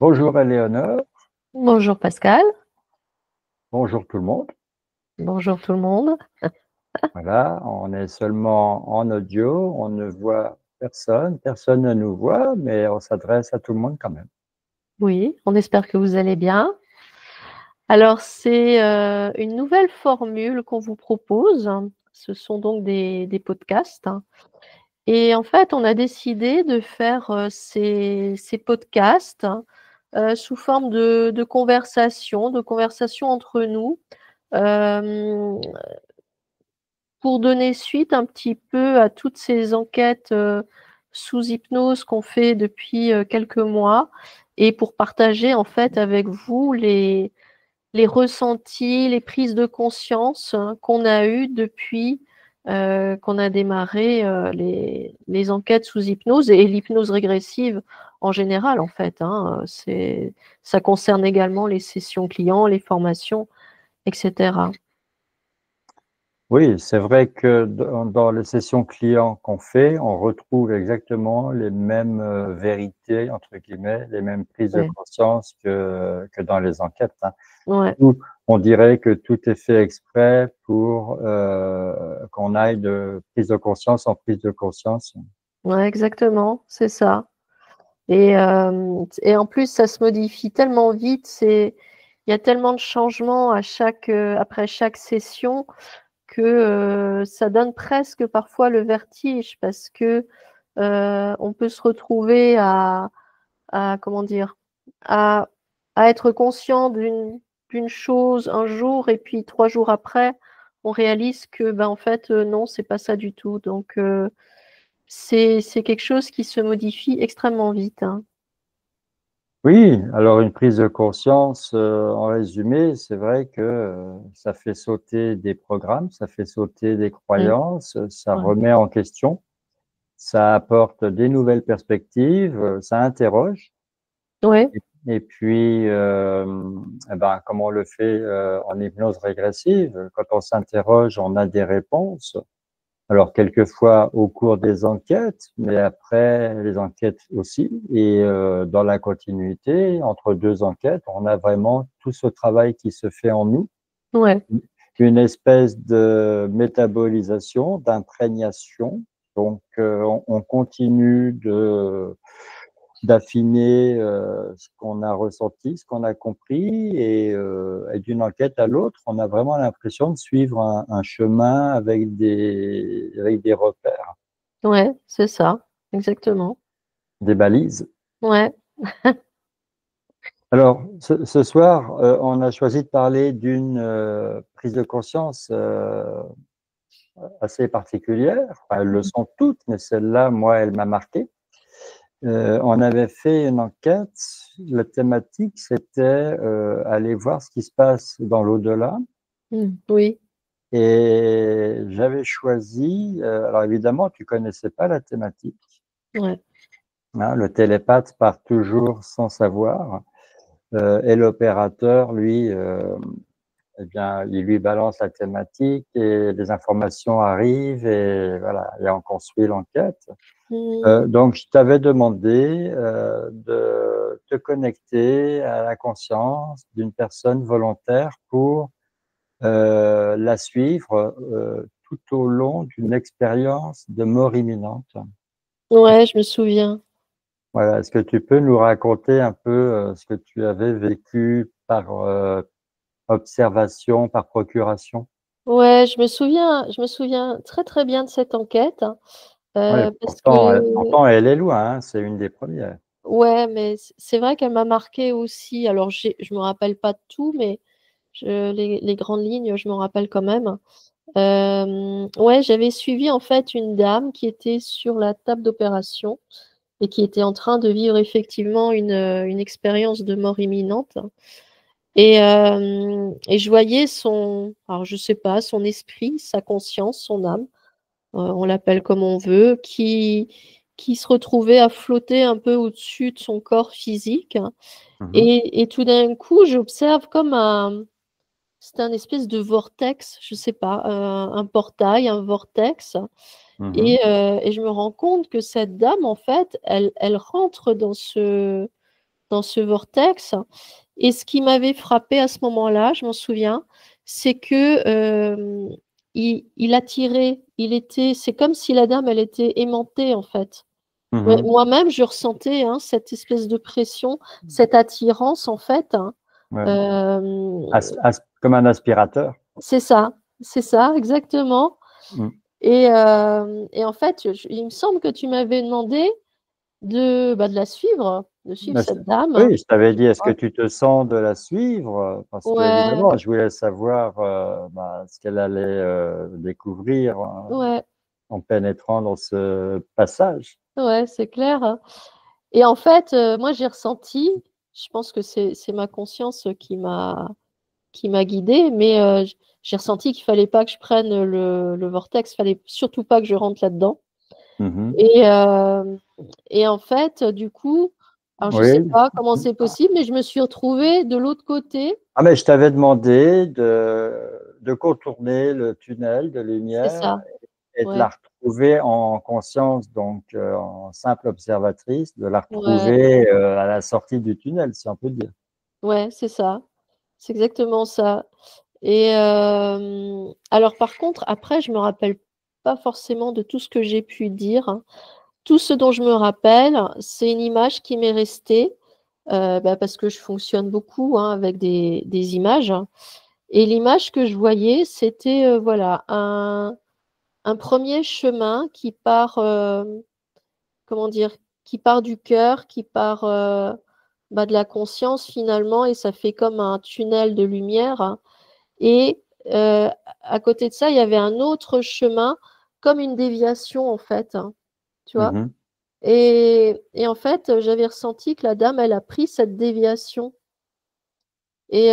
Bonjour Éléonore, Bonjour Pascal, bonjour tout le monde. bonjour tout le monde. Voilà, on est seulement en audio, on ne voit personne, personne ne nous voit, mais on s'adresse à tout le monde quand même. Oui, on espère que vous allez bien. Alors, c'est une nouvelle formule qu'on vous propose. Ce sont donc des podcasts. Et en fait, on a décidé de faire ces podcasts sous forme de conversation entre nous, euh, pour donner suite un petit peu à toutes ces enquêtes sous hypnose qu'on fait depuis quelques mois et pour partager en fait avec vous les ressentis, les prises de conscience qu'on a eues depuis qu'on a démarré les enquêtes sous hypnose et l'hypnose régressive en général en fait. Ça concerne également les sessions clients, les formations, etc. Oui, c'est vrai que dans les sessions clients qu'on fait, on retrouve exactement les mêmes vérités, entre guillemets, les mêmes prises de Ouais. conscience que dans les enquêtes, hein. Ouais. Où on dirait que tout est fait exprès pour qu'on aille de prise de conscience en prise de conscience. Ouais, exactement, c'est ça. Et en plus, ça se modifie tellement vite, il y a tellement de changements après chaque session que ça donne presque parfois le vertige parce que on peut se retrouver comment dire, à, à être conscient d'une chose un jour et puis 3 jours après, on réalise que ben, en fait, non, c'est pas ça du tout. Donc, c'est quelque chose qui se modifie extrêmement vite, hein. Oui, alors une prise de conscience, en résumé, c'est vrai que ça fait sauter des programmes, ça fait sauter des Mm. croyances, ça Ouais. remet en question, ça apporte des nouvelles perspectives, ça interroge. Ouais, Et puis, eh ben, comme on le fait en hypnose régressive, quand on s'interroge, on a des réponses. Alors, quelquefois au cours des enquêtes, mais après les enquêtes aussi. Et dans la continuité, entre deux enquêtes, on a vraiment tout ce travail qui se fait en nous, ouais, une espèce de métabolisation, d'imprégnation. Donc, on continue d'affiner ce qu'on a ressenti, ce qu'on a compris, et d'une enquête à l'autre, on a vraiment l'impression de suivre un chemin avec des repères, ouais, c'est ça, exactement. des balises. Ouais, Alors, ce soir, on a choisi de parler d'une prise de conscience assez particulière. Enfin, elles le sont toutes, mais celle-là, moi, elle m'a marqué. On avait fait une enquête. La thématique, c'était aller voir ce qui se passe dans l'au-delà. oui, Et j'avais choisi, alors évidemment, tu connaissais pas la thématique, ouais. hein, le télépathe part toujours sans savoir, et l'opérateur, lui, eh bien, il lui balance la thématique et les informations arrivent et voilà, et on construit l'enquête. Mm, Donc, je t'avais demandé de te connecter à la conscience d'une personne volontaire pour la suivre tout au long d'une expérience de mort imminente. ouais, je me souviens. Voilà, est-ce que tu peux nous raconter un peu ce que tu avais vécu par observation, par procuration? Ouais, je me souviens très très bien de cette enquête, hein, Oui, parce que pourtant elle est loin, hein, c'est une des premières. ouais, mais c'est vrai qu'elle m'a marqué aussi. Alors, je me rappelle pas de tout, mais les grandes lignes, je m'en rappelle quand même. Ouais, j'avais suivi en fait une dame qui était sur la table d'opération et qui était en train de vivre effectivement une expérience de mort imminente. Et je voyais alors je sais pas, son esprit, sa conscience, son âme, on l'appelle comme on veut, qui se retrouvait à flotter un peu au-dessus de son corps physique. Mhm, Et tout d'un coup, j'observe c'est un espèce de vortex, je sais pas, un portail, un vortex. mhm, Et je me rends compte que cette dame, en fait, elle rentre dans ce vortex. Et ce qui m'avait frappé à ce moment-là, je m'en souviens, c'est que il attirait, c'est comme si la dame, elle était aimantée en fait. Mhm. Moi-même, je ressentais cette espèce de pression, cette attirance en fait. Ouais. Euh, Comme un aspirateur. c'est ça, exactement. Mm. Et en fait, il me semble que tu m'avais demandé de la suivre, de suivre Mais cette dame. oui, je t'avais dit, est-ce que Ouais, tu te sens de la suivre? Parce que ouais, évidemment, je voulais savoir ce qu'elle allait découvrir ouais, en pénétrant dans ce passage. ouais, c'est clair. Et en fait, moi, j'ai ressenti, je pense que c'est ma conscience qui m'a guidée, mais j'ai ressenti qu'il fallait pas que je prenne le vortex, fallait surtout pas que je rentre là-dedans. Mhm. Et, euh, et en fait, du coup, alors je sais Oui. pas comment c'est possible, mais je me suis retrouvée de l'autre côté. Ah, mais je t'avais demandé de contourner le tunnel de C'est lumière ça, et de la ouais, retrouver en conscience, donc en simple observatrice, de la ouais, retrouver à la sortie du tunnel, si on peut dire. ouais, c'est ça, c'est exactement ça. Et alors par contre, après, je me rappelle pas forcément de tout ce que j'ai pu dire. Tout ce dont je me rappelle, c'est une image qui m'est restée, parce que je fonctionne beaucoup avec des images. Et l'image que je voyais, c'était voilà, un premier chemin qui part, comment dire, qui part du cœur, qui part de la conscience finalement, et ça fait comme un tunnel de lumière. Et à côté de ça, il y avait un autre chemin, comme une déviation en fait, tu vois. Mhm. Et en fait, j'avais ressenti que la dame, elle a pris cette déviation. Et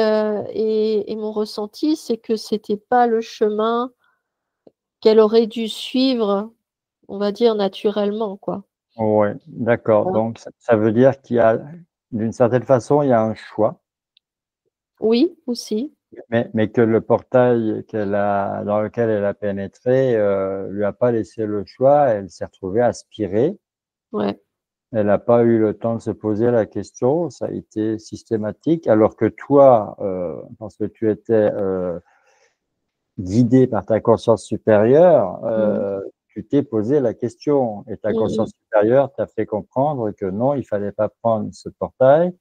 mon ressenti, c'est que c'était pas le chemin qu'elle aurait dû suivre, on va dire naturellement, quoi. Oui, d'accord. Voilà. Donc, ça veut dire qu'il y a, d'une certaine façon, il y a un choix, Oui, aussi. mais que le portail dans lequel elle a pénétré, lui a pas laissé le choix. Elle s'est retrouvée aspirée. Ouais. Elle n'a pas eu le temps de se poser la question. Ça a été systématique. Alors que toi, parce que tu étais guidé par ta conscience supérieure, Mm. tu t'es posé la question et ta Mm, conscience supérieure t'a fait comprendre que non, il fallait pas prendre ce portail,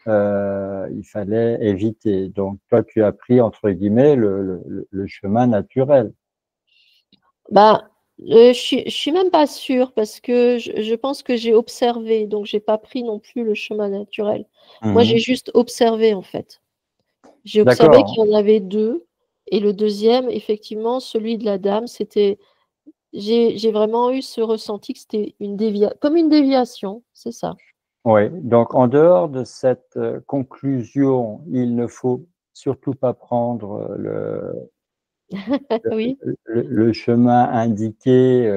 il fallait éviter. Donc toi, tu as pris entre guillemets le chemin naturel. Bah, je suis même pas sûre parce que je pense que j'ai observé, donc j'ai pas pris non plus le chemin naturel. Moi, j'ai Mhm. juste observé en fait. J'ai observé D'accord. qu'il y en avait deux, et le deuxième, effectivement, celui de la dame, c'était. J'ai vraiment eu ce ressenti que c'était comme une déviation, c'est ça. Oui. Donc en dehors de cette conclusion, il ne faut surtout pas prendre Oui, le chemin indiqué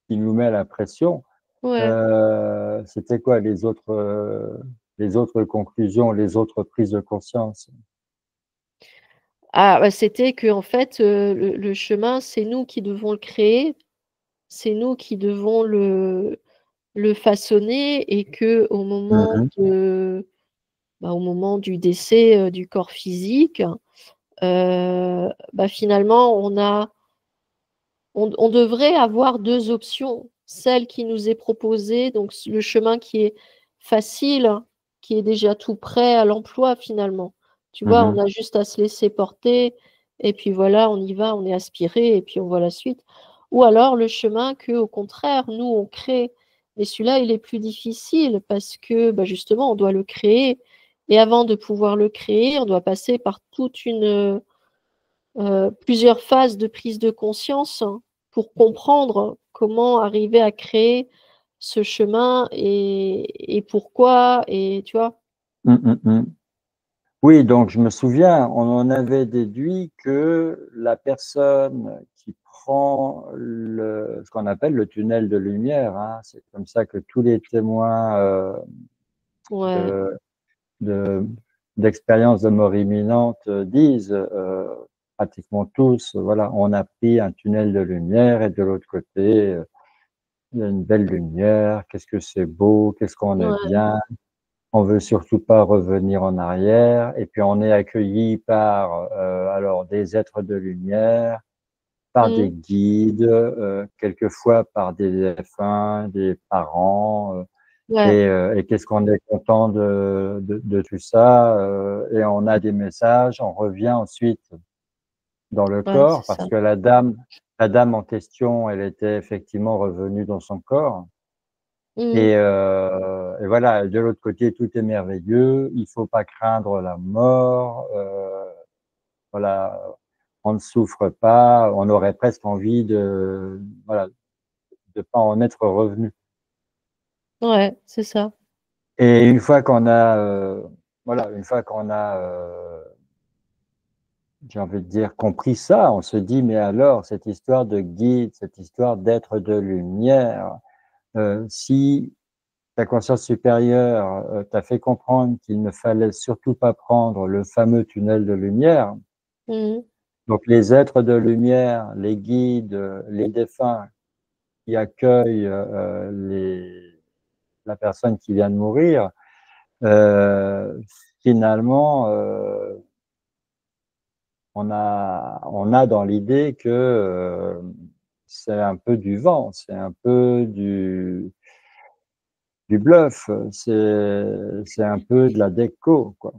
qui nous met la pression. ouais. C'était quoi les autres conclusions, les autres prises de conscience? Ah, bah, c'était que en fait, le chemin, c'est nous qui devons le créer, c'est nous qui devons le façonner, et que Mhm. au moment du décès du corps physique, finalement, on devrait avoir deux options. Celle qui nous est proposée, donc le chemin qui est facile, qui est déjà tout prêt à l'emploi finalement. Tu vois, on Mhm. a juste à se laisser porter, et puis voilà, on y va, on est aspiré, et puis on voit la suite. Ou alors le chemin que, au contraire, nous, on crée. Mais celui-là, il est plus difficile parce que justement, on doit le créer. Et avant de pouvoir le créer, on doit passer par plusieurs phases de prise de conscience, pour comprendre comment arriver à créer ce chemin, et pourquoi, et tu vois. Mhm. Mhm. Oui, donc je me souviens, on en avait déduit que la personne qui prend ce qu'on appelle le tunnel de lumière, hein, c'est comme ça que tous les témoins Ouais, de, de- d'expériences de mort imminente disent, pratiquement tous, voilà, on a pris un tunnel de lumière et de l'autre côté, il y a une belle lumière, qu'est-ce que c'est beau, qu'est-ce qu'on est ouais, bien. On veut surtout pas revenir en arrière. Et puis, on est accueilli par alors des êtres de lumière, par des Mhm. guides, quelquefois par des défunts, des parents. Ouais, Et qu'est-ce qu'on est content de tout ça. Et on a des messages. On revient ensuite dans le ouais, c'est corps ça. parce que la dame en question, elle était effectivement revenue dans son corps. Mhm. Et voilà, de l'autre côté, tout est merveilleux. Il faut pas craindre la mort. Voilà, on ne souffre pas. On aurait presque envie de, voilà, de pas en être revenu. Ouais, c'est ça. Et une fois qu'on a, voilà, une fois qu'on a, j'ai envie de dire, compris ça, on se dit, mais alors, cette histoire de guide, cette histoire d'être de lumière, si ta conscience supérieure t'a fait comprendre qu'il ne fallait surtout pas prendre le fameux tunnel de lumière. Mhm. Donc les êtres de lumière, les guides, les défunts qui accueillent la personne qui vient de mourir, euh, finalement, on a dans l'idée que c'est un peu du vent, c'est un peu du bluff, c'est un peu de la déco, quoi.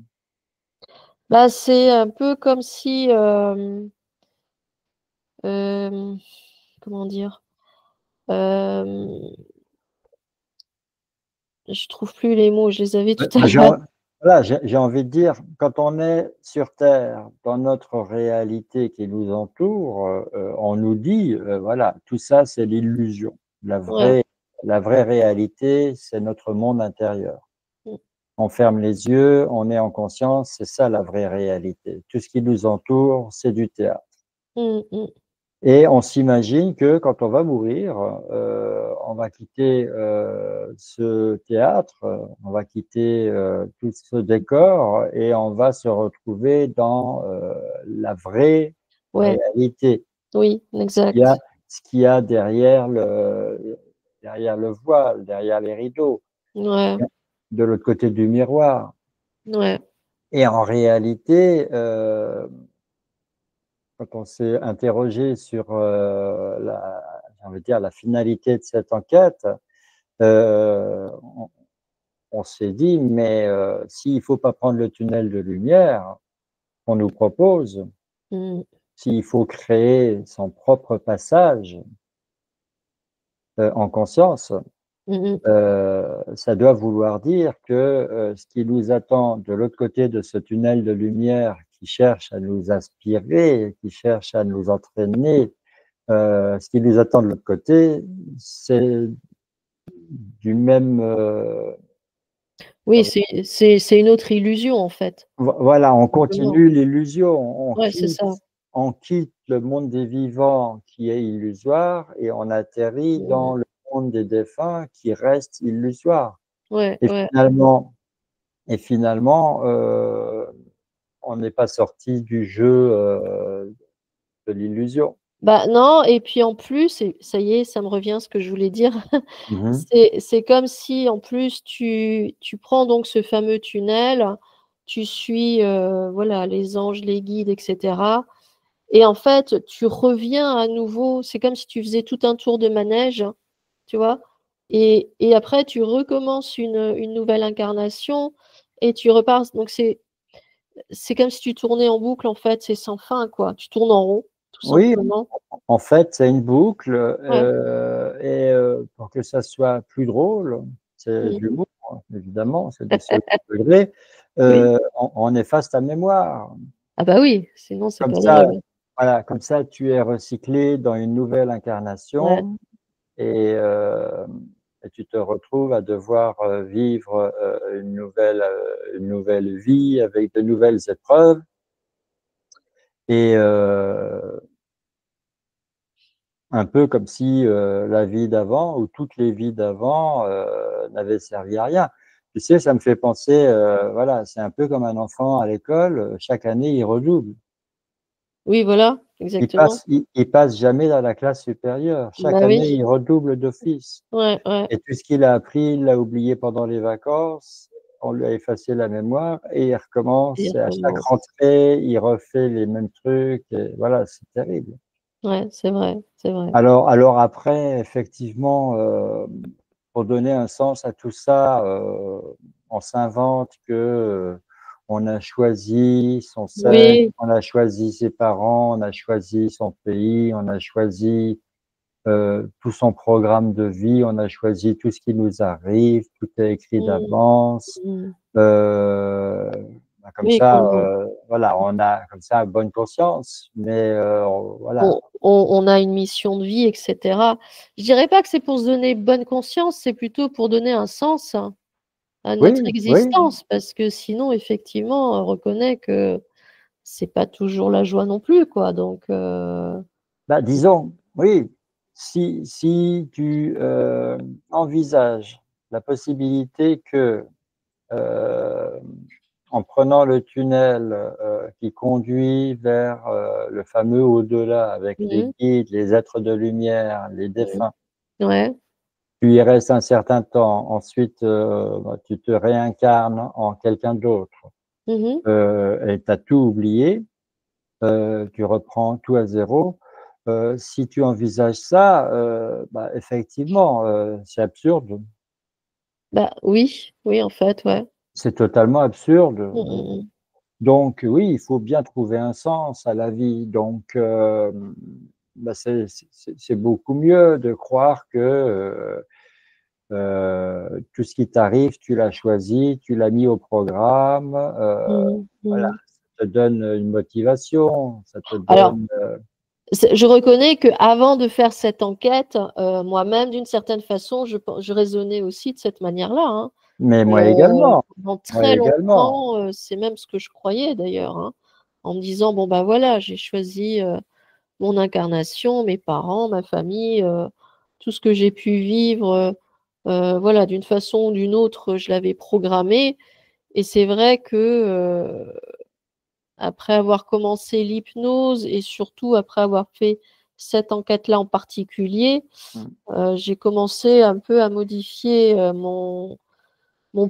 Bah, c'est un peu comme si, euh, comment dire, euh, je trouve plus les mots, je les avais tout à Bah, l'heure. voilà, j'ai envie de dire, quand on est sur Terre, dans notre réalité qui nous entoure, on nous dit, voilà, tout ça, c'est l'illusion. Ouais. La vraie réalité, c'est notre monde intérieur. Mm, On ferme les yeux, on est en conscience, c'est ça la vraie réalité. Tout ce qui nous entoure, c'est du théâtre. mm, mm. Et on s'imagine que quand on va mourir, on va quitter ce théâtre, on va quitter tout ce décor et on va se retrouver dans la vraie Ouais, réalité. oui, Il y a exact. ce qu'il y a derrière le voile, derrière les rideaux, Ouais, de l'autre côté du miroir. ouais. Et en réalité, quand on s'est interrogé sur j'ai envie de dire, la finalité de cette enquête, euh, on, on s'est dit, mais s'il ne faut pas prendre le tunnel de lumière qu'on nous propose, Mm, s'il faut créer son propre passage en conscience, mm, mm. ça doit vouloir dire que ce qui nous attend de l'autre côté de ce tunnel de lumière qui cherche à nous inspirer, qui cherche à nous entraîner, ce qui nous attend de l'autre côté, c'est du même. Oui, c'est une autre illusion en fait, Voilà, on simplement. continue l'illusion, Ouais, c'est ça. on quitte le monde des vivants qui est illusoire et on atterrit Mm. dans le monde des défunts qui reste illusoire. Ouais, Et ouais. finalement, et finalement, on n'est pas sorti du jeu de l'illusion. Bah non, et puis en plus, et ça y est, ça me revient ce que je voulais dire. Mhm. C'est comme si en plus tu prends donc ce fameux tunnel, tu suis voilà les anges, les guides, etc. Et en fait, tu reviens à nouveau, c'est comme si tu faisais tout un tour de manège, tu vois, et après tu recommences une nouvelle incarnation et tu repars. Donc c'est comme si tu tournais en boucle, en fait, c'est sans fin, quoi. Tu tournes en rond, tout Oui, simplement. en fait, c'est une boucle Ouais. et pour que ça soit plus drôle, c'est de Mhm. l'humour, hein, évidemment, c'est du second degré, Oui. on efface ta mémoire. Ah bah oui, sinon c'est Comme pas ça, drôle. voilà, comme ça, tu es recyclé dans une nouvelle Ouais. incarnation et, euh, et tu te retrouves à devoir vivre une nouvelle vie avec de nouvelles épreuves. Et un peu comme si la vie d'avant ou toutes les vies d'avant n'avaient servi à rien. Tu sais, ça me fait penser, voilà, c'est un peu comme un enfant à l'école, chaque année il redouble. Oui, voilà, exactement. Il passe jamais dans la classe supérieure. Chaque Bah oui. année, il redouble d'office. Ouais, ouais. Et tout ce qu'il a appris, il l'a oublié pendant les vacances. qu'on lui a effacé la mémoire et il recommence Et et à chaque recommence. rentrée, il refait les mêmes trucs et voilà, c'est terrible. Ouais, c'est vrai, c'est vrai. Alors après, effectivement, pour donner un sens à tout ça, on s'invente que, on a choisi son sexe, Oui, on a choisi ses parents, on a choisi son pays, on a choisi, tout son programme de vie, on a choisi tout ce qui nous arrive, tout est écrit mmh, d'avance. mmh. Heu, Comme Oui, ça, qu'on voilà, on a comme ça bonne conscience, mais voilà. on a une mission de vie et cetera. Je dirais pas que c'est pour se donner bonne conscience, c'est plutôt pour donner un sens à Oui, notre oui. existence parce que sinon effectivement, on reconnaît que c'est pas toujours la joie non plus quoi donc Bah, disons, oui, si tu, envisages la possibilité que, hem, en prenant le tunnel, qui conduit vers, le fameux au-delà avec les mmh guides, les êtres de lumière, les mh, défunts, ouais. tu y restes un certain temps, ensuite, bah, tu te réincarnes en quelqu'un d'autre, Mmh. et tu as tout oublié, tu reprends tout à zéro. Si tu envisages ça, bah, effectivement, c'est absurde. Bah, oui, oui en fait, ouais. C'est totalement absurde. Mmh mh, mmh. Donc oui, il faut bien trouver un sens à la vie. Donc bah, c'est beaucoup mieux de croire que, tout ce qui t'arrive, tu l'as choisi, tu l'as mis au programme, Mmh voilà, mh. ça te donne une motivation, ça te Alors donne, je reconnais qu'avant de faire cette enquête, moi-même, d'une certaine façon, je raisonnais aussi de cette manière-là, hein. mais Pendant moi très également. longtemps, c'est même ce que je croyais d'ailleurs, hein, en me disant: «Bon, bah, voilà, j'ai choisi, mon incarnation, mes parents, ma famille, tout ce que j'ai pu vivre, voilà, d'une façon ou d'une autre, je l'avais programmé» et c'est vrai que, après avoir commencé l'hypnose et surtout après avoir fait cette enquête-là en particulier, Mmh. j'ai commencé un peu à modifier, mon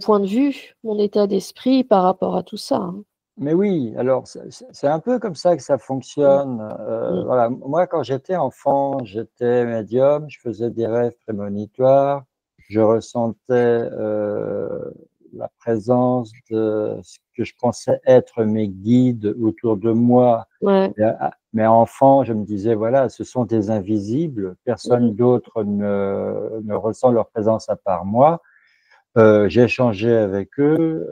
point de vue, mon état d'esprit par rapport à tout ça, hein. Mais oui, alors c'est un peu comme ça que ça Mmh, fonctionne, mmh, voilà. Moi, quand j'étais enfant, j'étais médium, je faisais des rêves prémonitoires, je ressentais, la présence de ce que je pensais être mes guides autour de moi. ouais, Mais enfant, je me disais: «Voilà, ce sont des invisibles, mmh, personne d'autre ne ressent leur présence à part moi». J'échangeais avec eux,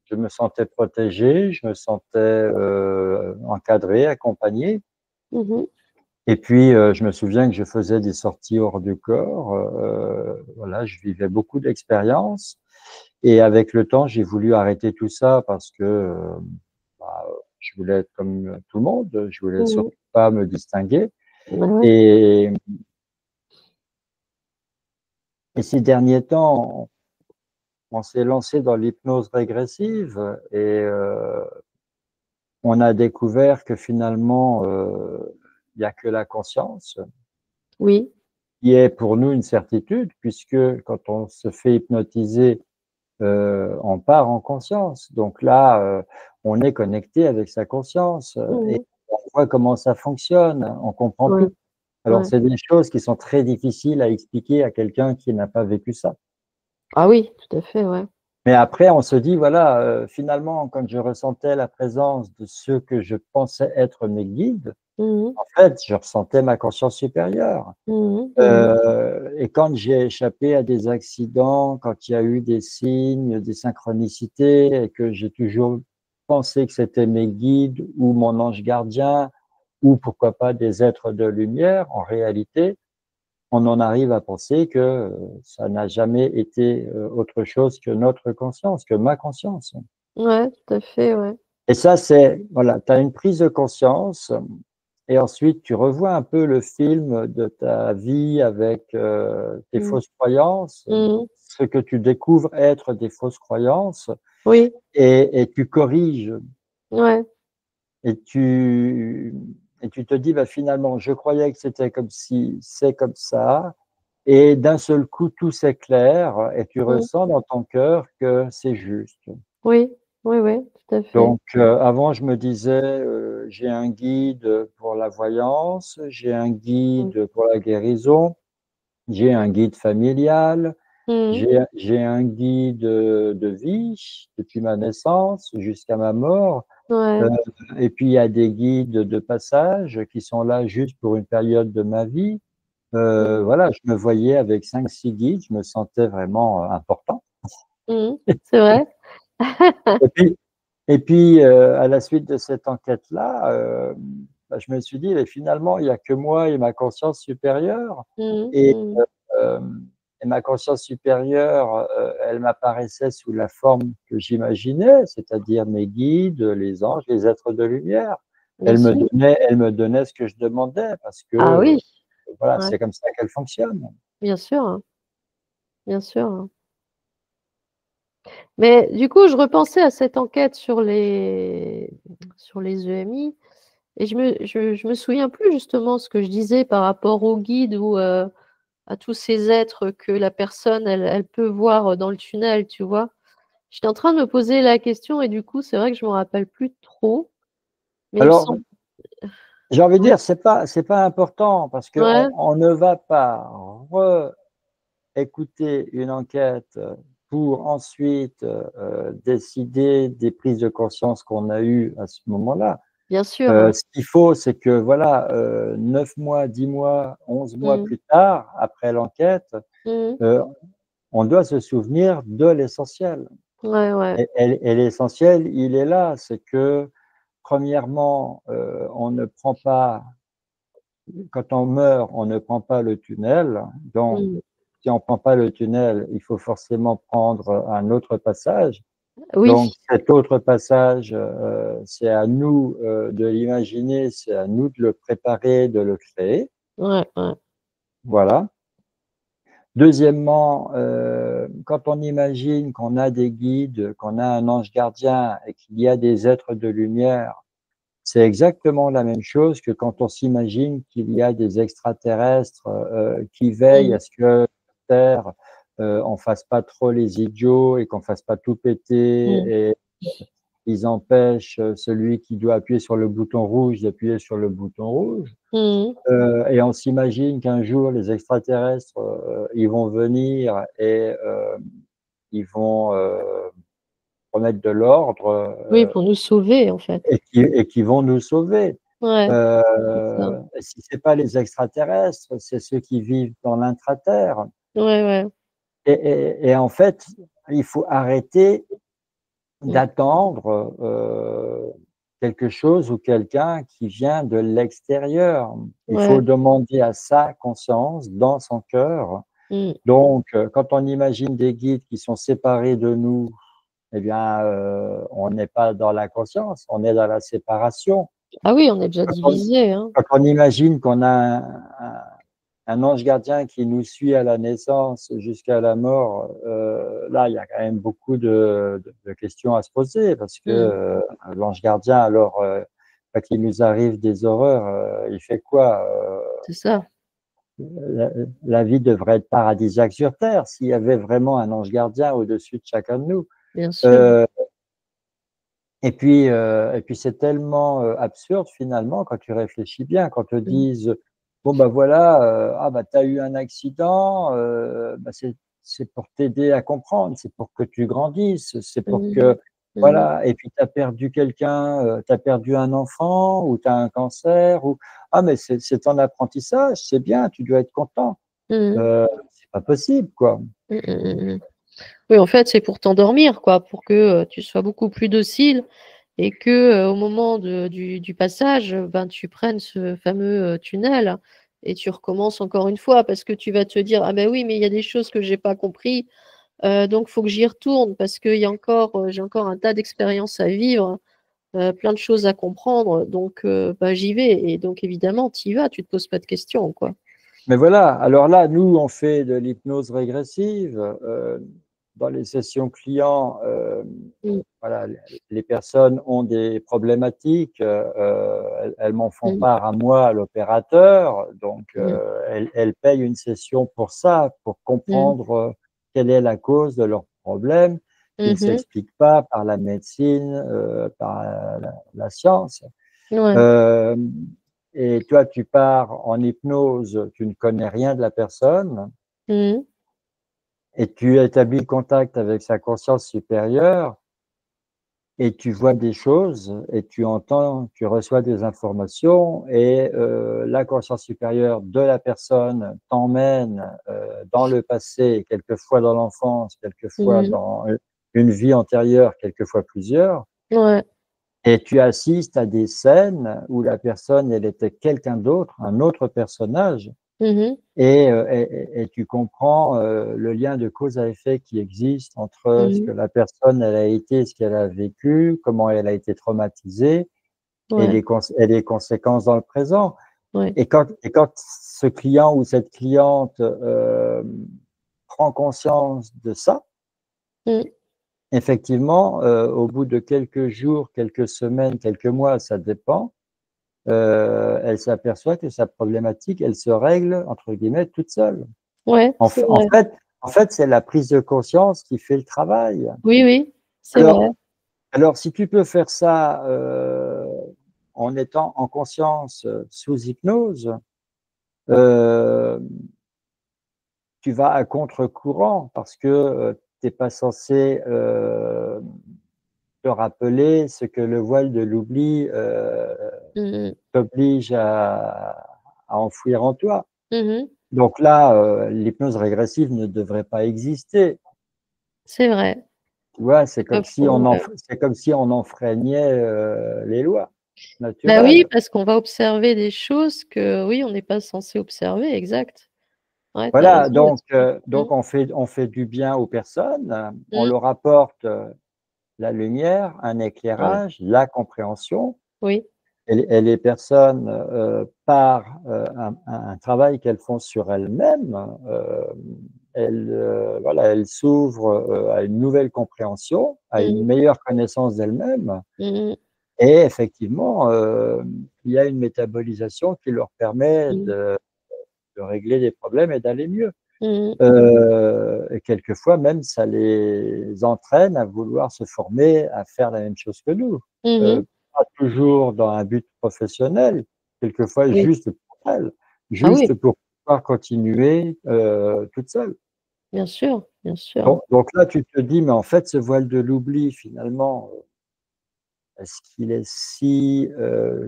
je me sentais protégé, je me sentais, encadré, accompagné mmh. et puis, je me souviens que je faisais des sorties hors du corps, voilà, je vivais beaucoup d'expériences et avec le temps, j'ai voulu arrêter tout ça parce que, bah, je voulais être comme tout le monde, je voulais Mmh mh. surtout pas me distinguer Bah, ouais. et ces derniers temps, on s'est lancé dans l'hypnose régressive et on a découvert que finalement, il y a que la conscience Oui. qui est pour nous une certitude puisque quand on se fait hypnotiser, on part en conscience. Donc là, on est connecté avec sa conscience, Mmh et mh. on voit comment ça fonctionne, on comprend Ouais, tout. Alors ouais. c'est des choses qui sont très difficiles à expliquer à quelqu'un qui n'a pas vécu ça. Ah oui, tout à fait, ouais. Mais après on se dit voilà, finalement quand je ressentais la présence de ceux que je pensais être mes guides, Mmh mh. en fait, je ressentais ma conscience supérieure, Mmh mh. Mmh mh. et quand j'ai échappé à des accidents, quand il y a eu des signes, des synchronicités et que j'ai toujours pensé que c'était mes guides ou mon ange gardien ou pourquoi pas des êtres de lumière, en réalité, on en arrive à penser que, ça n'a jamais été, autre chose que notre conscience, que ma conscience. Ouais, tout à fait, ouais. Et ça, c'est voilà, tu as une prise de conscience et ensuite tu revois un peu le film de ta vie avec, tes Mmh. fausses croyances, Mmh mh. ce que tu découvres être des fausses croyances Oui, et tu corriges ouais. et tu te dis: «Bah, finalement, je croyais que c'était comme ci, c'est comme ça». et d'un seul coup, tout s'éclaire et tu Mmh. ressens dans ton cœur que c'est juste. Oui, oui, oui, tout à fait. Donc, avant, je me disais, j'ai un guide pour la voyance, j'ai un Mmh. guide pour la guérison, j'ai un guide familial, Mmh. j'ai un guide de vie depuis ma naissance jusqu'à ma mort. Ouais. Heu et puis il y a des guides de passage qui sont là juste pour une période de ma vie. Mmh. Voilà, je me voyais avec 5, 6 guides, je me sentais vraiment, important. Mmh. C'est vrai? Et puis à la suite de cette enquête-là, bah, je me suis dit: «Mais finalement, il y a que moi et ma conscience supérieure» Mmh. et Mmh. et ma conscience supérieure, elle m'apparaissait sous la forme que j'imaginais, c'est-à-dire mes guides, les anges, les êtres de lumière. Bien sûr. Elle me donnait ce que je demandais parce que, Ah oui, voilà, ouais, c'est comme ça qu'elle fonctionne. bien sûr, hein, bien sûr, hein. Mais du coup, je repensais à cette enquête sur les EMI et je me souviens plus justement ce que je disais par rapport au guide ou, à tous ces êtres que la personne elle peut voir, dans le tunnel, tu vois? J'étais en train de me poser la question et du coup, c'est vrai que je me rappelle plus trop, mais il me Alors, semble j'ai envie de ouais, dire, c'est pas important parce ouais, qu'on ne va pas écouter une enquête, pour ensuite, décider des prises de conscience qu'on a eues à ce moment-là. bien sûr. Ce qu'il faut, c'est que voilà, 9 mois, 10 mois, 11 mois Mmh. plus tard, après l'enquête, Mmh. heu, on doit se souvenir de l'essentiel Ouais, ouais. et l'essentiel, il est là, c'est que premièrement, on ne prend pas quand on meurt, on ne prend pas le tunnel, donc Mmh. si on ne prend pas le tunnel, il faut forcément prendre un autre passage. Oui. Donc cet autre passage, c'est à nous, de l'imaginer, c'est à nous de le préparer, de le créer. Ouais, ouais. Voilà. Deuxièmement, quand on imagine qu'on a des guides, qu'on a un ange gardien et qu'il y a des êtres de lumière, c'est exactement la même chose que quand on s'imagine qu'il y a des extraterrestres, qui veillent Mmh. à ce que Terre, on fasse pas trop les idiots et qu'on fasse pas tout péter Mmh. et ils empêchent, celui qui doit appuyer sur le bouton rouge d'appuyer sur le bouton rouge. Mmh. Et on s'imagine qu'un jour les extraterrestres, ils vont venir et ils vont, remettre de l'ordre, Oui, pour nous sauver, en fait. et qui vont nous sauver. Ouais, c'est ça. Si c'est pas les extraterrestres, c'est ceux qui vivent dans l'intraterre Ouais, ouais. et en fait, il faut arrêter Mmh. d'attendre, quelque chose ou quelqu'un qui vient de l'extérieur. Il faut Ouais. demander à sa conscience, dans son cœur. Mmh. Donc, quand on imagine des guides qui sont séparés de nous, eh bien, on n'est pas dans la conscience, on est dans la séparation. Ah oui, on est déjà Quand on divisés, hein. quand on imagine qu'on a un ange gardien qui nous suit à la naissance jusqu'à la mort, là, il y a quand même beaucoup de questions à se poser parce que, Mmh. l'ange gardien alors, quand il nous arrive des horreurs, il fait quoi? C'est ça, La la vie devrait être paradisiaque sur terre s'il y avait vraiment un ange gardien au-dessus de chacun de nous. bien sûr. Heu et puis c'est tellement, absurde finalement quand tu réfléchis bien, qu'on te Mmh. dise: «Bon bah voilà, ah bah tu as eu un accident, bah c'est pour t'aider à comprendre, c'est pour que tu grandisses, c'est pour Mmh. que» Mmh. voilà et puis tu as perdu quelqu'un, tu as perdu un enfant ou tu as un cancer ou «Ah mais c'est ton apprentissage, c'est bien, tu dois être content». Mmh. C'est pas possible quoi. Mmh mh, mmh mh. Oui, en fait, c'est pour t'endormir, quoi, pour que, tu sois beaucoup plus docile et que, au moment du passage, ben, tu prennes ce fameux, tunnel et tu recommences encore une fois parce que tu vas te dire: «Ah ben oui, mais il y a des choses que j'ai pas compris, donc faut que j'y retourne parce qu'il y a encore, j'ai encore un tas d'expériences à vivre, plein de choses à comprendre, donc bah, j'y vais» et donc évidemment, tu y vas, tu te poses pas de questions, quoi. Mais voilà, alors là, nous, on fait de l'hypnose régressive, dans les sessions clients, Mmh. voilà, les personnes ont des problématiques, elles m'en font Mmh. part à moi, à l'opérateur, donc Mmh. elles payent une session pour ça, pour Mmh. comprendre quelle est la cause de leurs problèmes qui ne Mmh. s'expliquent pas par la médecine, par la science. Ouais. Hem et toi, tu pars en hypnose, tu ne connais rien de la personne Mmh. et tu établis le contact avec sa conscience supérieure et tu vois des choses et tu entends, tu reçois des informations et la conscience supérieure de la personne t'emmène, dans le passé, quelquefois dans l'enfance, quelquefois Mmh. dans, une vie antérieure, quelquefois plusieurs Ouais. et tu assistes à des scènes où la personne, elle était quelqu'un d'autre, un autre personnage Mmh. et tu comprends, le lien de cause à effet qui existe entre ce Mmh. que la personne, elle a été, ce qu'elle a vécu, comment elle a été traumatisée Ouais. et les conséquences dans le présent. Ouais. Et quand ce client ou cette cliente, prend conscience de ça, Mmh. effectivement, au bout de quelques jours, quelques semaines, quelques mois, ça dépend, elle s'aperçoit que sa problématique, elle se règle entre guillemets «toute seule». Ouais, En c'est f en vrai. fait en fait, c'est la prise de conscience qui fait le travail. Oui, oui, c'est Alors vrai. alors si tu peux faire ça, en étant en conscience, sous hypnose, hem, tu vas à contre-courant parce que, tu es pas censé, te rappeler ce que le voile de l'oubli, Mmh mh. t'oblige à enfouir en toi. Mmh. Donc là, l'hypnose régressive ne devrait pas exister. C'est vrai, Tu vois? c'est pas faux, ouais. C'est comme si on enfreignait, les lois Bah oui, naturelles. parce qu'on va observer des choses que, oui, on n'est pas censé observer, exact. Ouais, tu as Voilà, raison là-dessus. Mmh. donc on fait du bien aux personnes, on Mmh. leur apporte, la lumière, un Ouais. éclairage, la compréhension Oui. et les personnes, par, un travail qu'elles font sur elles-mêmes, voilà, elles s'ouvrent, à une nouvelle compréhension, à une Mmh. meilleure connaissance d'elles-mêmes. Mmh mh. Et effectivement, il y a une métabolisation qui leur permet Mmh. de régler des problèmes et d'aller mieux. Mmh mh. Et quelquefois même, ça les entraîne à vouloir se former, à faire la même chose que nous. Mmh mh. Pas toujours dans un but professionnel, quelquefois Oui. juste pour elles, Ah oui, juste pour pouvoir continuer, toute seule. bien sûr, bien sûr. Donc là, tu te dis: «Mais en fait, ce voile de l'oubli finalement, est-ce qu'il est si,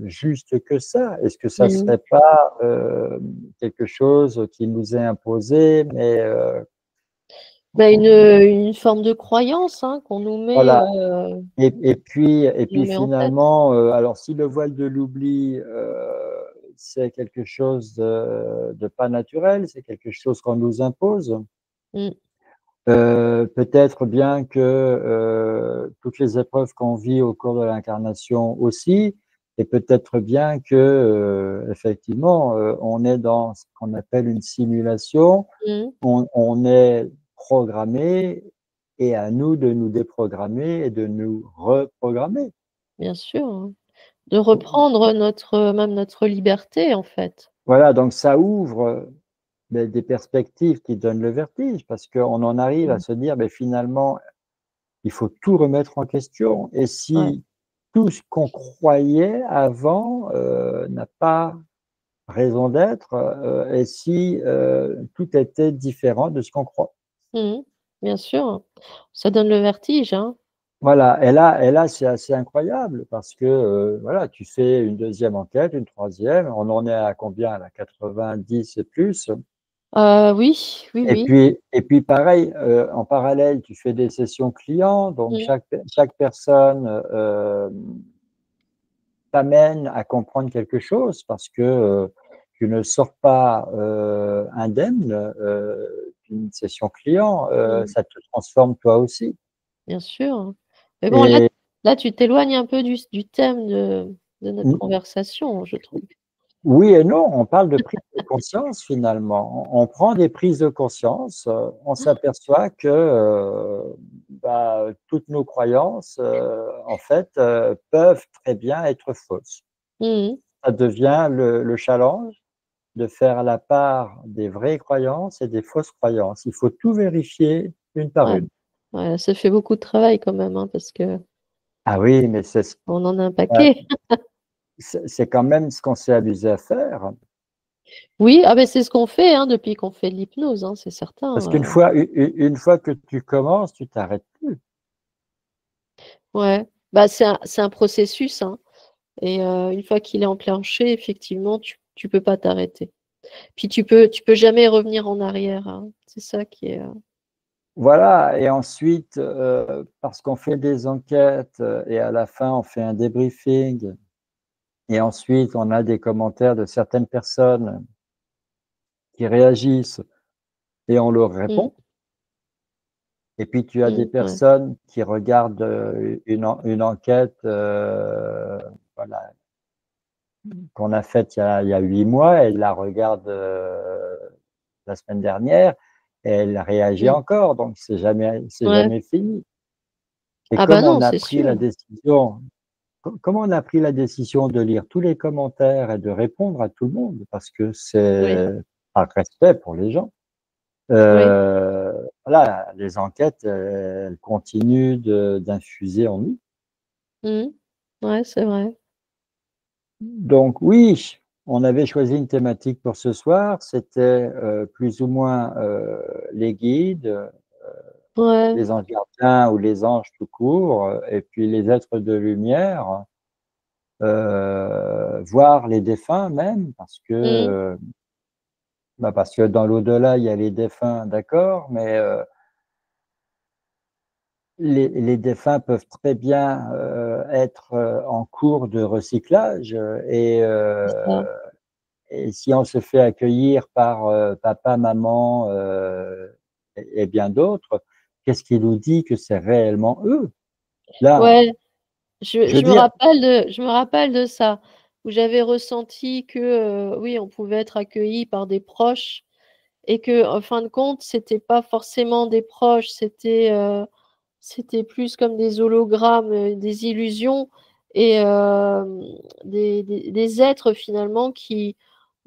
juste que ça? Est-ce que ça Mmh mh. serait pas, quelque chose qui nous est imposé, mais Bah, une forme de croyance, hein, voilà et qu'on nous puis met en tête. finalement, alors si le voile de l'oubli, c'est quelque chose de pas naturel, c'est quelque chose qu'on nous impose, Mmh. peut-être bien que, toutes les épreuves qu'on vit au cours de l'incarnation aussi et peut-être bien que, effectivement, on est dans ce qu'on appelle une simulation. Mmh. On est programmé et à nous de nous déprogrammer et de nous reprogrammer. Bien sûr, hein. De reprendre notre, même notre liberté, en fait. Voilà, donc ça ouvre, des perspectives qui donnent le vertige parce qu'on en arrive à Mmh. se dire: «Beh, finalement, il faut tout remettre en question et Ouais. si tout ce qu'on croyait avant, n'a pas raison d'être, et si, tout était différent de ce qu'on croit?» Mmh. Bien sûr. Ça donne le vertige, hein. Voilà et là, c'est assez incroyable parce que, voilà, tu fais une deuxième enquête, une troisième. On en est à combien là? 90 et plus Oui, oui, oui. et puis pareil, en parallèle, tu fais des sessions clients, donc Mmh. chaque personne, t'amène à comprendre quelque chose parce que, tu ne sors pas, indemne, d'une session client, Mmh. ça te transforme toi aussi Bien sûr. Mais bon, et là, tu t'éloignes un peu du thème de notre mmh conversation, je trouve. Oui et non, on parle de prise de conscience finalement. On prend des prises de conscience, on s'aperçoit que toutes nos croyances, en fait, peuvent très bien être fausses. Mmh. Ça devient le challenge de faire la part des vraies croyances et des fausses croyances. Il faut tout vérifier une par Ouais, une. ouais, ça fait beaucoup de travail quand même, hein, parce qu'on Ah oui, mais en a un bah, paquet. c'est quand même ce qu'on s'est amusé à faire. Oui, ah ben c'est ce qu'on fait, hein, depuis qu'on fait de l'hypnose, hein, c'est Parce certain, qu'une fois, une fois que tu commences, tu t'arrêtes plus. ouais. Bah, c'est un processus, hein, et une fois qu'il est enclenché, effectivement, tu peux pas t'arrêter. Puis tu peux jamais revenir en arrière, hein. C'est ça qui est, Voilà, et ensuite, parce qu'on fait des enquêtes et à la fin, on fait un débriefing et ensuite, on a des commentaires de certaines personnes qui réagissent et on leur mmh, répond. Et puis, tu as des ouais, personnes qui regardent une enquête voilà, qu'on a faite il y a 8 mois, elles la regardent la semaine dernière et elle réagit mmh, encore. Donc, c'est ouais. jamais fini. Et Ah bah comme on non, a c'est pris la sûr. décision Comment on a pris la décision de lire tous les commentaires et de répondre à tout le monde, parce que Oui, c'est par respect pour les gens, oui. heu, voilà, les enquêtes, elles continuent d'infuser en nous. Mmh. Ouais, c'est vrai. Donc oui, on avait choisi une thématique pour ce soir, c'était, plus ou moins, les guides, Ouais, les anges gardiens ou les anges tout court, et puis les êtres de lumière, voire les défunts même, mmh, parce que dans l'au-delà, il y a les défunts, d'accord, mais les défunts peuvent très bien, être, en cours de recyclage, c'est ça. et si on se fait accueillir par, papa, maman, et bien d'autres, qu'est-ce qui nous dit que c'est réellement eux? Là, Ouais. Je je veux je me dire rappelle je me rappelle de ça, où j'avais ressenti que, oui, on pouvait être accueilli par des proches et que en fin de compte, c'était pas forcément des proches, c'était plus comme des hologrammes, des illusions et des êtres finalement qui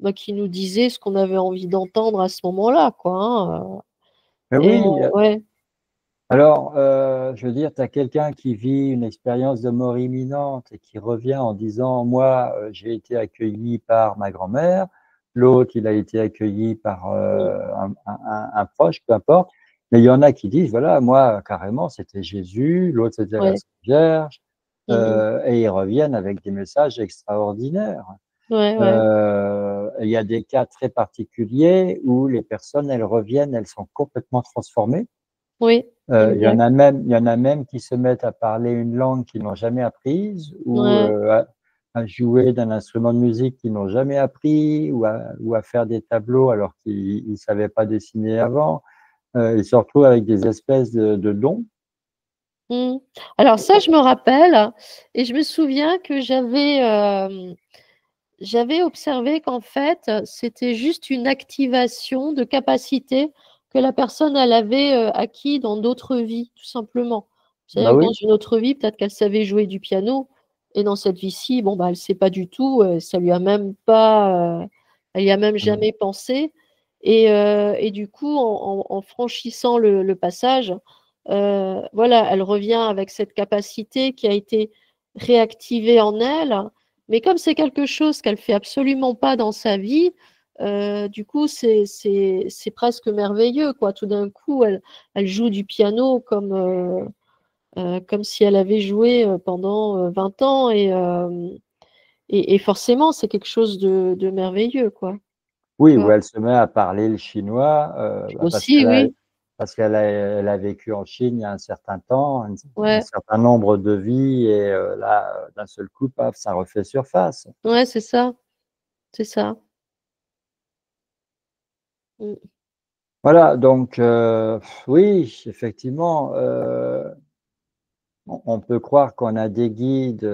nous disaient ce qu'on avait envie d'entendre à ce moment-là, quoi, hein, mais et oui. ouais, Alors, je veux dire, tu as quelqu'un qui vit une expérience de mort imminente et qui revient en disant: «Moi, j'ai été accueilli par ma grand-mère», l'autre, il a été accueilli par, mmh, un proche, peu importe. Mais il y en a qui disent: «Voilà, moi, carrément, c'était Jésus», l'autre, c'était la ouais. Sainte Vierge, Mmh. et ils reviennent avec des messages extraordinaires. Ouais, ouais. Il y a des cas très particuliers où les personnes, elles reviennent, elles sont complètement transformées. Oui, exact. Il y en a même qui se mettent à parler une langue qu'ils n'ont jamais apprise ou, Ouais. à jouer d'un instrument de musique qu'ils n'ont jamais appris ou à faire des tableaux alors qu'ils savaient pas dessiner avant. Ils se retrouvent avec des espèces de dons. Mmh. Alors ça, je me rappelle et je me souviens que j'avais observé qu'en fait, c'était juste une activation de capacité que la personne, elle avait, acquis dans d'autres vies, tout simplement. Bah C'est-à-dire que dans oui. une autre vie, peut-être qu'elle savait jouer du piano et dans cette vie-ci, bon, bah, elle sait pas du tout, ça lui a même pas, elle y a même Mmh. jamais pensé et du coup, en franchissant le passage, voilà, elle revient avec cette capacité qui a été réactivée en elle, mais comme c'est quelque chose qu'elle fait absolument pas dans sa vie, du coup, c'est presque merveilleux, quoi. Tout d'un coup, elle joue du piano comme si elle avait joué, pendant, 20 ans et forcément, c'est quelque chose de merveilleux, quoi, Oui, tu ou vois? elle se met à parler le chinois, Aussi, oui, elle a vécu en Chine il y a un certain temps, un ouais, certain nombre de vies et là, d'un seul coup, paf, ça refait surface. ouais, c'est ça, c'est ça. Mmh, Voilà, donc oui, effectivement, on peut croire qu'on a des guides,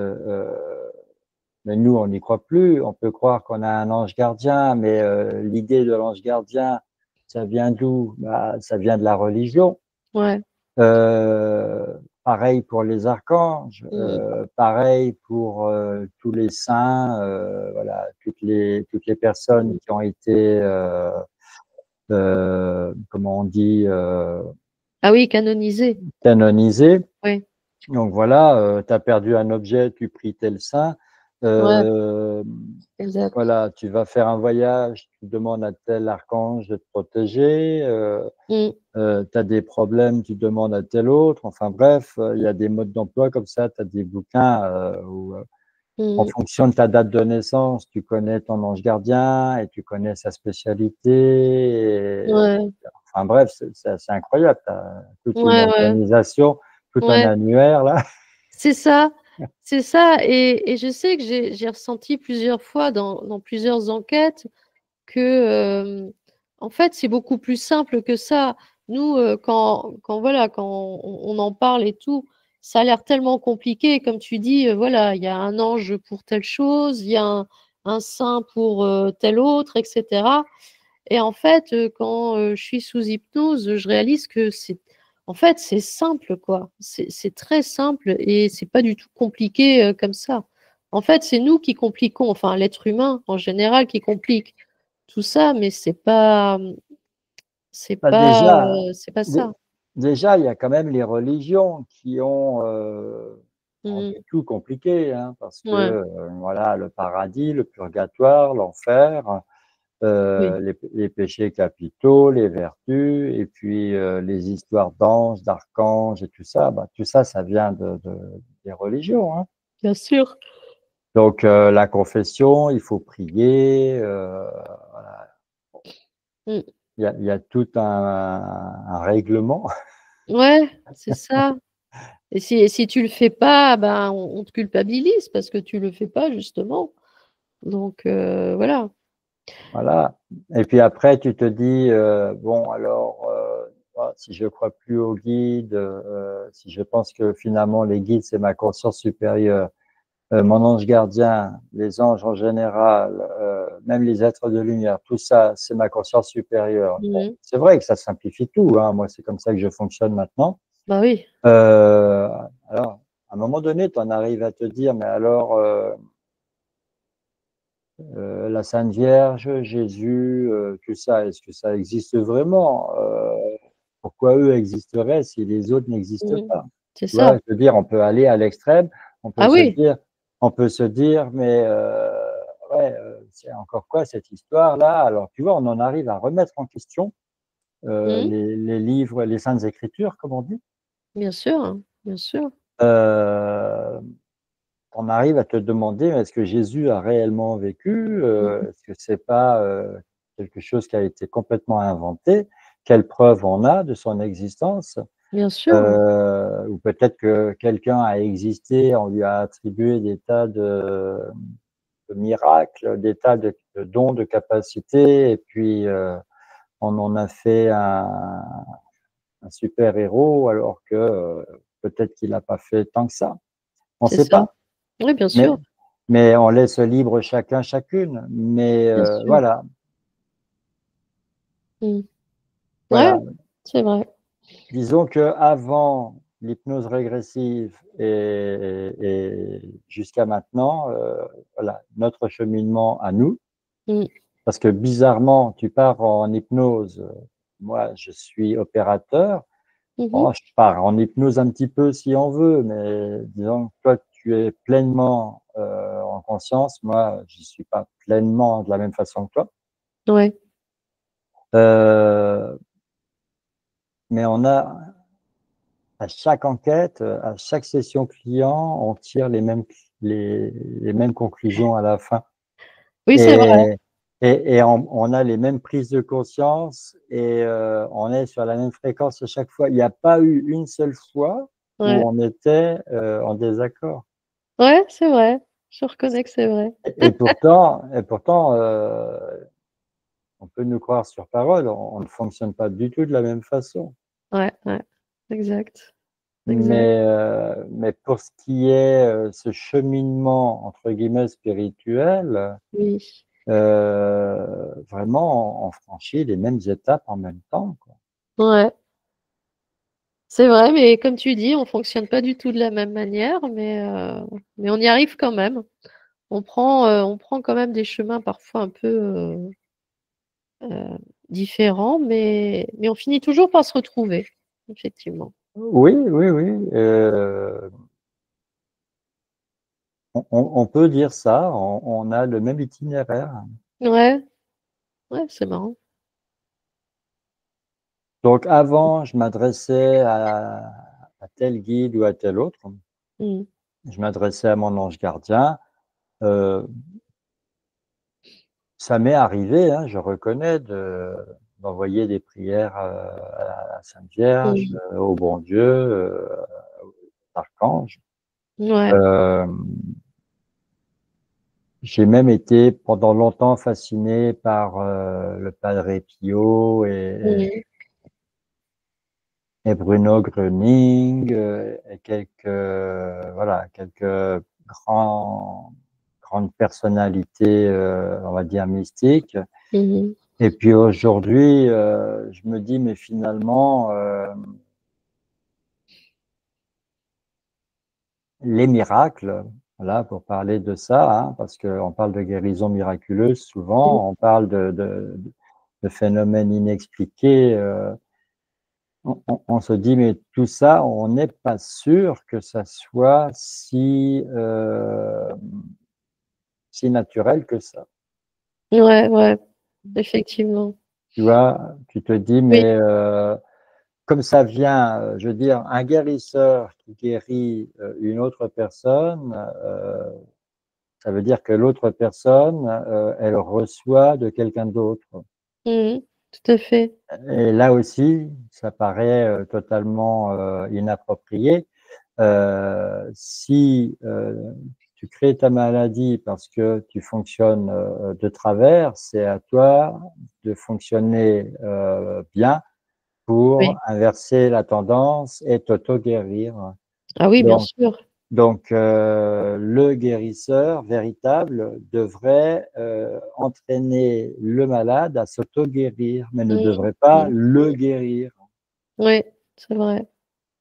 Mais nous, on n'y croit plus. On peut croire qu'on a un ange gardien, mais l'idée de l'ange gardien, ça vient d'où? Bah, ça vient de la religion. Ouais. Euh, Pareil pour les archanges, Mm. pareil pour tous les saints, voilà, toutes les personnes Mm. qui ont été, comment on dit, Ah oui, canonisé. canonisées. Oui. Donc voilà, tu as perdu un objet, tu pries tel saint. Ouais, Euh, exact. voilà, tu vas faire un voyage, tu demandes à tel archange de te protéger. Mm. Tu as des problèmes, tu demandes à tel autre. Enfin bref, il y a des modes d'emploi comme ça. Tu as des bouquins où, en Mm. fonction de ta date de naissance, tu connais ton ange gardien et tu connais sa spécialité. Ouais. Enfin bref, c'est incroyable. Tu as toute une Ouais, ouais. organisation, tout un Ouais. annuaire là. C'est ça, c'est ça. Et je sais que j'ai ressenti plusieurs fois dans plusieurs enquêtes que, en fait, c'est beaucoup plus simple que ça. Nous, voilà, quand on en parle et tout, ça a l'air tellement compliqué. Comme tu dis, voilà, il y a un ange pour telle chose, il y a un saint pour tel autre, etc. Et en fait, quand je suis sous hypnose, je réalise que en fait, c'est simple, quoi. C'est très simple et c'est pas du tout compliqué comme ça. En fait, c'est nous qui compliquons, enfin, l'être humain en général qui complique tout ça, mais Bah, déjà, c'est pas dé- ça. déjà, il y a quand même les religions qui ont rendu Mhm. tout compliqué, hein, parce que Ouais, voilà, le paradis, le purgatoire, l'enfer, oui, les péchés capitaux, les vertus, et puis les histoires d'anges, d'archanges et tout ça, bah, tout ça, ça vient des religions, hein. bien sûr. Donc la confession, il faut prier, voilà. Mm. Il y a tout un règlement. Ouais, c'est ça. Et si tu le fais pas, ben, on te culpabilise parce que tu le fais pas, justement. Donc, voilà. Voilà. Et puis après, tu te dis, bon, alors, si je crois plus aux guides, si je pense que finalement les guides, c'est ma conscience supérieure, mon ange gardien, les anges en général, même les êtres de lumière, tout ça, c'est ma conscience supérieure. Bon, Mhm. c'est vrai que ça simplifie tout, hein. Moi, c'est comme ça que je fonctionne maintenant. Bah oui. Euh, alors, à un moment donné, tu en arrives à te dire, mais alors, la Sainte Vierge, Jésus, tout ça, est-ce que ça existe vraiment? Pourquoi eux existeraient si les autres n'existent Mhm. pas? C'est Tu vois, ça. je veux dire, on peut aller à l'extrême, on peut Ah se oui. dire, on peut se dire, mais ouais, c'est encore quoi cette histoire-là? Alors, tu vois, on en arrive à remettre en question Mhm. les livres, les Saintes Écritures, comme on dit. Bien sûr, hein, bien sûr. Euh, on arrive à te demander, est-ce que Jésus a réellement vécu? Mhm. Est-ce que c'est pas quelque chose qui a été complètement inventé? Quelle preuve on a de son existence? Bien sûr. Ou peut-être que quelqu'un a existé, on lui a attribué des tas de miracles, des tas de dons, de capacités, et puis on en a fait un super héros, alors que peut-être qu'il n'a pas fait tant que ça. On ne C'est sait ça. pas. Oui, bien Mais sûr. Mais on laisse libre chacun, chacune. Mais Bien sûr. voilà, Mhm. Ouais, voilà. c'est vrai. Disons que avant l'hypnose régressive et jusqu'à maintenant, voilà, notre cheminement à nous, Mhm. parce que bizarrement, tu pars en hypnose. Moi, je suis opérateur. Mhm. Bon, je pars en hypnose un petit peu si on veut, mais disons que toi, tu es pleinement en conscience. Moi, je suis pas pleinement de la même façon que toi. Ouais. Euh, mais on a, à chaque enquête, à chaque session client, on tire les mêmes conclusions à la fin. Oui, c'est vrai. Et, et on a les mêmes prises de conscience et on est sur la même fréquence à chaque fois. Il n'y a pas eu une seule fois où Ouais. on était en désaccord. Ouais, c'est vrai. Je reconnais que c'est vrai. Et pourtant, on peut nous croire sur parole, on ne fonctionne pas du tout de la même façon. Ouais, ouais. Exact. exact. Mais pour ce qui est ce cheminement, entre guillemets, spirituel, Oui. vraiment, on franchit les mêmes étapes en même temps, quoi. Ouais. C'est vrai, mais comme tu dis, on fonctionne pas du tout de la même manière, mais on y arrive quand même. On prend quand même des chemins parfois un peu différents, mais on finit toujours par se retrouver, effectivement. Oui, oui, oui. On peut dire ça, on a le même itinéraire. Ouais, ouais, c'est marrant. Donc avant, je m'adressais à tel guide ou à tel autre. Mm. Je m'adressais à mon ange gardien. Euh, Ça m'est arrivé, hein, je reconnais, d'envoyer des prières à la Sainte Vierge, Mm. au bon Dieu, aux archanges. Ouais. Euh, j'ai même été pendant longtemps fasciné par le Padre Pio Mm. et Bruno Gröning et voilà, quelques grandes personnalités, on va dire mystiques. Mhm. Et puis aujourd'hui, je me dis, mais finalement, les miracles, voilà, pour parler de ça, hein, parce qu'on parle de guérison miraculeuse Mm. souvent, on parle de phénomènes inexpliqués. On se dit, mais tout ça, on n'est pas sûr que ça soit si naturel que ça. Ouais, ouais, effectivement. Tu vois, tu te dis, Oui. mais comme ça vient, je veux dire, un guérisseur qui guérit une autre personne, ça veut dire que l'autre personne, elle reçoit de quelqu'un d'autre. Mm. Tout à fait. Et là aussi, ça paraît totalement inapproprié. Si tu crées ta maladie parce que tu fonctionnes de travers, c'est à toi de fonctionner bien pour Oui. inverser la tendance et t'auto-guérir. Ah oui, bien Donc, sûr. le guérisseur véritable devrait entraîner le malade à s'auto-guérir, mais ne Mm. devrait pas Mm. le guérir. Oui, c'est vrai.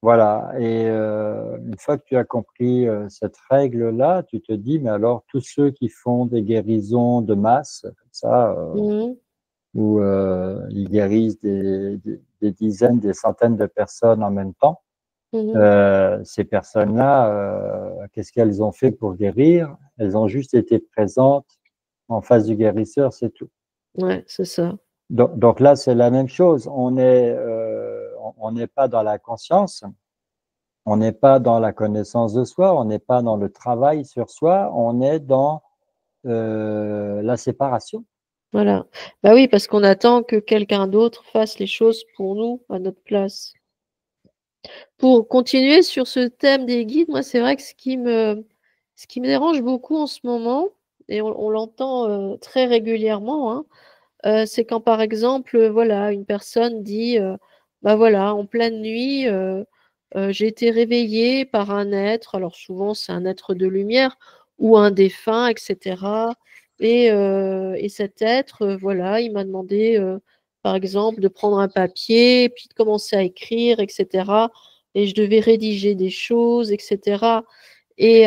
Voilà. Et une fois que tu as compris cette règle-là, tu te dis, mais alors tous ceux qui font des guérisons de masse, comme ça, Mm. où ils guérissent des dizaines, des centaines de personnes en même temps, Mhm. ces personnes-là, qu'est-ce qu'elles ont fait pour guérir? Elles ont juste été présentes en face du guérisseur, c'est tout. Ouais, c'est ça. Donc là, c'est la même chose. On n'est pas dans la conscience, on n'est pas dans la connaissance de soi, on n'est pas dans le travail sur soi, on est dans la séparation. Voilà. Bah oui, parce qu'on attend que quelqu'un d'autre fasse les choses pour nous à notre place. Pour continuer sur ce thème des guides, moi, c'est vrai que ce qui me dérange beaucoup en ce moment, et on l'entend très régulièrement, hein, c'est quand, par exemple, voilà, une personne dit, bah voilà, en pleine nuit, j'ai été réveillée par un être, alors souvent c'est un être de lumière ou un défunt, etc. Et cet être, voilà, il m'a demandé, par exemple, de prendre un papier, puis de commencer à écrire, etc. Et je devais rédiger des choses, etc. Et,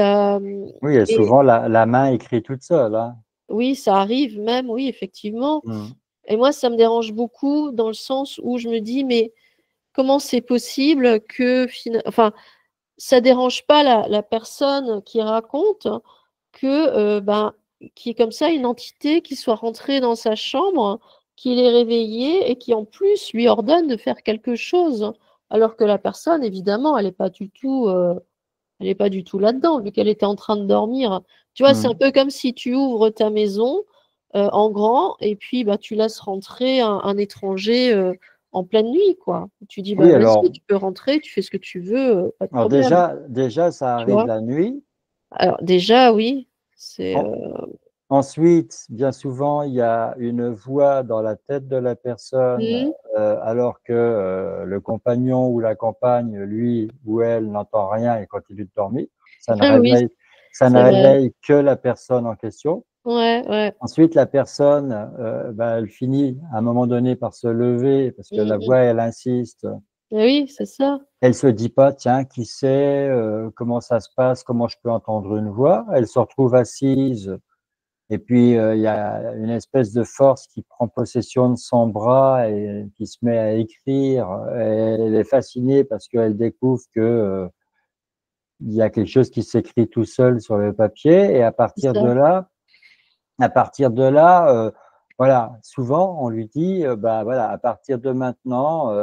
Oui, et et souvent la main écrit toute seule, hein. oui, ça arrive même, oui, effectivement. Mm. Et moi, ça me dérange beaucoup dans le sens où je me dis, mais comment c'est possible que, enfin, ça dérange pas la personne qui raconte que, ben, qui est comme ça une entité qui soit rentrée dans sa chambre, qui l'ait réveillée et qui en plus lui ordonne de faire quelque chose, alors que la personne, évidemment, elle est pas du tout là-dedans, vu qu'elle était en train de dormir. Tu vois, c'est un Mm. peu comme si tu ouvres ta maison en grand et puis bah, tu laisses rentrer un étranger en pleine nuit, quoi. Tu dis, bah, Oui, vas-y, tu peux rentrer, tu fais ce que tu veux, pas de alors problème. déjà, ça Tu arrive vois? la nuit. Alors déjà, oui, c'est En, Ensuite, bien souvent, il y a une voix dans la tête de la personne, Mmh. alors que le compagnon ou la compagne, lui ou elle, n'entend rien et continue de dormir. Ça ne Ah oui, réveille, ça ne c'est vrai. réveille que la personne en question. Ouais, ouais. Ensuite, la personne, bah, elle finit à un moment donné par se lever parce que Mmh la mh. voix, elle insiste. Oui, c'est ça. Elle se dit pas: «Tiens, qui c'est? Comment ça se passe? Comment je peux entendre une voix?» Elle se retrouve assise et puis, il y a une espèce de force qui prend possession de son bras et qui se met à écrire. Elle est fascinée parce qu'elle découvre que, il y a quelque chose qui s'écrit tout seul sur le papier et C'est ça. à partir de là, voilà, souvent on lui dit, bah, voilà: «À partir de maintenant,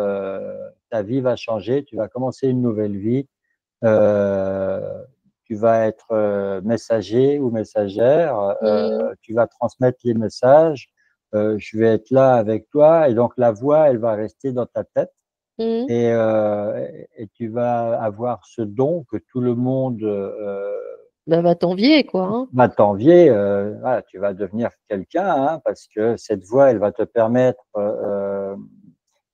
ta vie va changer, tu vas commencer une nouvelle vie, heu, tu vas être, messager ou messagère, Mmh. tu vas transmettre les messages, je vais être là avec toi» et donc la voix, elle va rester dans ta tête Mmh. et tu vas avoir ce don que tout le monde, Bah, va t'envier quoi, hein. va t'envier, voilà, tu vas devenir quelqu'un, hein, parce que cette voix, elle va te permettre,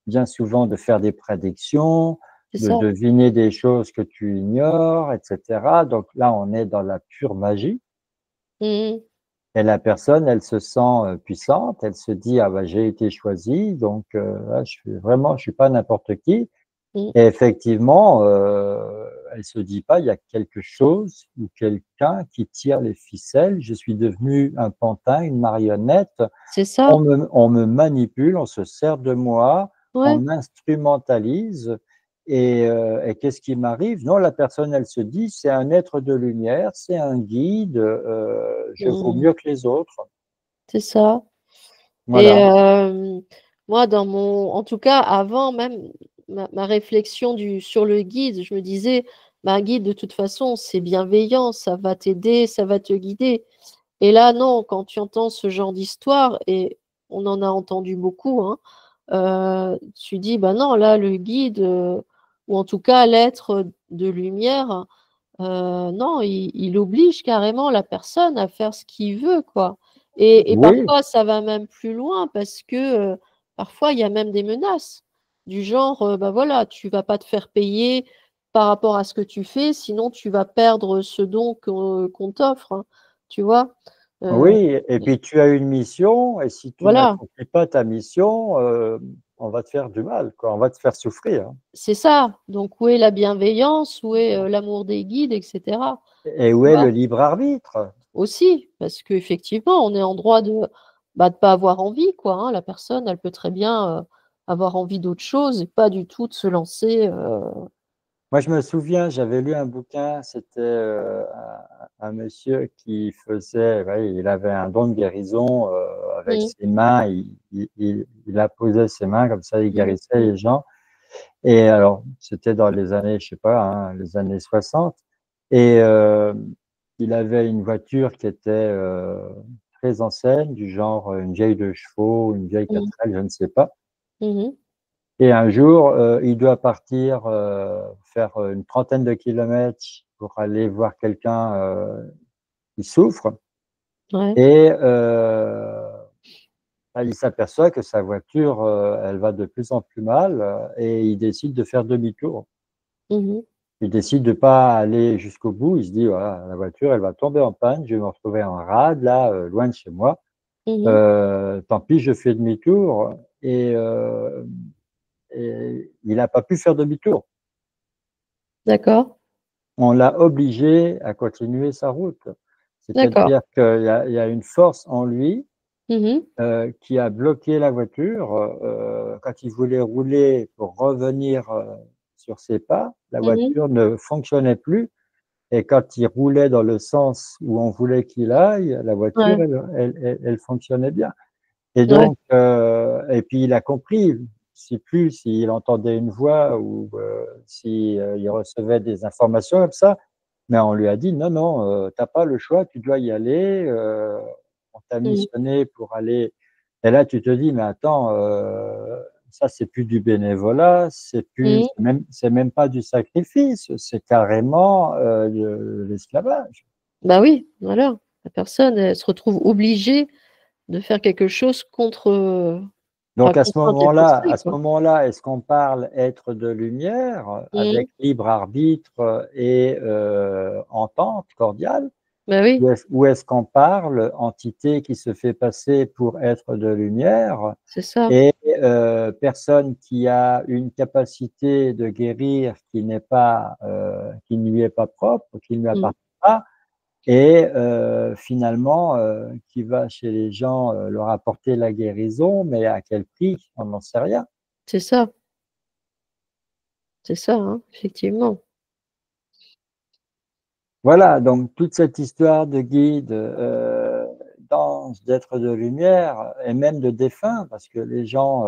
bien souvent de faire des prédictions, C'est de ça. deviner des choses que tu ignores et cetera. Donc là, on est dans la pure magie Mmh mh. et la personne, elle se sent, puissante, elle se dit: «Ah bah, j'ai été choisie donc là, je suis pas n'importe qui». Mmh. Et effectivement, elle se dit pas: «Il y a quelque chose ou quelqu'un qui tire les ficelles, je suis devenu un pantin, une marionnette, C'est ça. on me manipule, on se sert de moi, on Ouais. m'instrumentalise et qu'est-ce qui m'arrive?» Non, la personne, elle se dit: «C'est un être de lumière, c'est un guide, je vaux Mmh. mieux que les autres». C'est ça. Et Voilà. moi dans mon en tout cas avant même ma réflexion sur le guide, je me disais: «Bah, un guide de toute façon c'est bienveillant, ça va t'aider, ça va te guider». Et là non, quand tu entends ce genre d'histoire et on en a entendu beaucoup, hein, tu dis: «Bah, non, là le guide, ou en tout cas l'être de lumière, non, il oblige carrément la personne à faire ce qu'il veut, quoi. Et Oui, parfois ça va même plus loin parce que, parfois il y a même des menaces du genre, bah, voilà, tu vas pas te faire payer par rapport à ce que tu fais, sinon tu vas perdre ce don qu'on t'offre, hein, tu vois? Heu, oui et puis tu as une mission et si tu voilà, n'accomplis pas ta mission, on va te faire du mal, quoi, on va te faire souffrir. c'est ça. Donc où est la bienveillance? Où est, l'amour des guides et cetera? Et où Tu est le vois? libre arbitre? Aussi, parce qu'effectivement, on est en droit de, bah, de pas avoir envie quoi, hein. La personne, elle peut très bien, avoir envie d'autre chose et pas du tout de se lancer, Moi, je me souviens, j'avais lu un bouquin, c'était, un monsieur qui faisait ouais, il avait un don de guérison, avec mmh, ses mains, il apposait ses mains comme ça, il mmh, guérissait mmh, les gens et alors, c'était dans les années, je sais pas, hein, les années 60 et il avait une voiture qui était, très ancienne, du genre, une vieille 2 chevaux, une vieille mmh, 4L, je ne sais pas. mmh mh. Et un jour, il doit partir, faire, une trentaine de kilomètres pour aller voir quelqu'un, qui souffre Ouais. et bah, il s'aperçoit que sa voiture, elle va de plus en plus mal, et il décide de faire demi-tour. Mmh mh. Il décide de pas aller jusqu'au bout. Il se dit: «Voilà, la voiture, elle va tomber en panne, je vais me retrouver en rade là, loin de chez moi. Mmh mh. Tant pis, je fais demi-tour» et il n'a pas pu faire demi-tour. D'accord, On l'a obligé à continuer sa route. d'accord. C'est-à-dire qu'il y a une force en lui, Mmh mh. qui a bloqué la voiture, quand il voulait rouler pour revenir, sur ses pas, la Mmh mh. voiture ne fonctionnait plus et quand il roulait dans le sens où on voulait qu'il aille, la voiture, Ouais, elle fonctionnait bien et ouais. donc et puis il a compris, je sais plus s'il entendait une voix ou si, il recevait des informations comme ça. Mais on lui a dit: «Non, non, tu pas le choix, tu dois y aller, on t'a Mmh. missionné pour aller» et là tu te dis: «Mais attends, ça c'est plus du bénévolat, Mmh. c'est même pas du sacrifice, c'est carrément, de l'esclavage». Bah oui, voilà. La personne, elle se retrouve obligée de faire quelque chose contre, Donc enfin, contrainte et forcée, à ce quoi. moment-là, est-ce qu'on parle être de lumière Mmh. avec libre arbitre et entente cordiale, Bah oui, ou est-ce qu'on parle entité qui se fait passer pour être de lumière c'est ça. et personne qui a une capacité de guérir qui n'est pas, qui ne lui est pas propre, qui ne lui Mmh. appartient pas et finalement, qui va chez les gens, leur apporter la guérison, mais à quel prix? On n'en sait rien. C'est ça, hein, effectivement. Voilà, donc toute cette histoire de guide, d'anges, d'êtres de lumière et même de défunts, parce que les gens,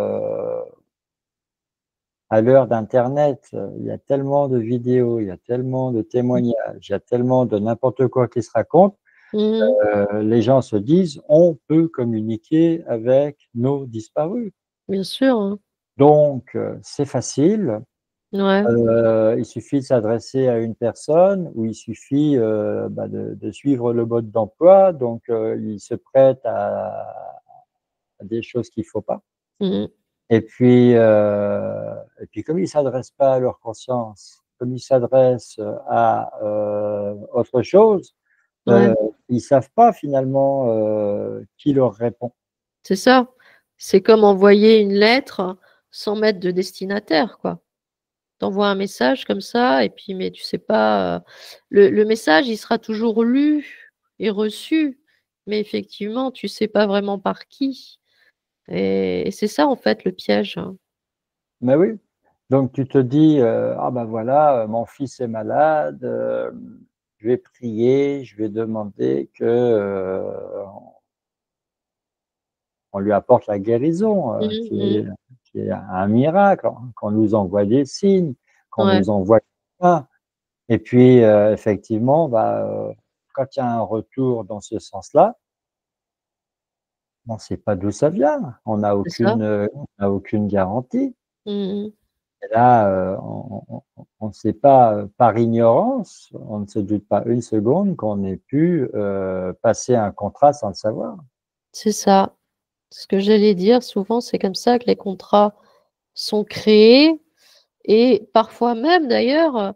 à l'heure d'internet, il y a tellement de vidéos, il y a tellement de Mmh. témoignages, il y a tellement de n'importe quoi qui se raconte, Mmh. les gens se disent: «On peut communiquer avec nos disparus». Bien sûr, hein. Donc c'est facile, Ouais. il suffit de s'adresser à une personne ou il suffit, de suivre le mode d'emploi, donc ils se prêtent à des choses qu'il faut pas Mmh. et puis comme ils s'adressent pas à leur conscience, comme ils s'adressent à, autre chose, Ouais, ils savent pas finalement, qui leur répond. c'est ça. C'est comme envoyer une lettre sans mettre de destinataire, quoi. Tu envoies un message comme ça et puis mais tu sais pas, le message, il sera toujours lu et reçu, mais effectivement, tu sais pas vraiment par qui et c'est ça, en fait, le piège, hein. Mais oui, donc tu te dis, «Ah ben voilà, mon fils est malade, je vais prier, je vais demander que, on lui apporte la guérison, Mmh mh. qui est un miracle, qu'on nous envoie des signes, qu'on Ouais, nous envoie quelqu'un» et puis, effectivement, quand il y a un retour dans ce sens-là, on ne sait pas d'où ça vient. c'est ça. On n'a aucune garantie. Mmh mh. Et là, on ne sait pas, par ignorance, on ne se doute pas une seconde qu'on ait pu, passer un contrat sans le savoir. C'est ça. Ce que j'allais dire, souvent, c'est comme ça que les contrats sont créés et parfois même d'ailleurs,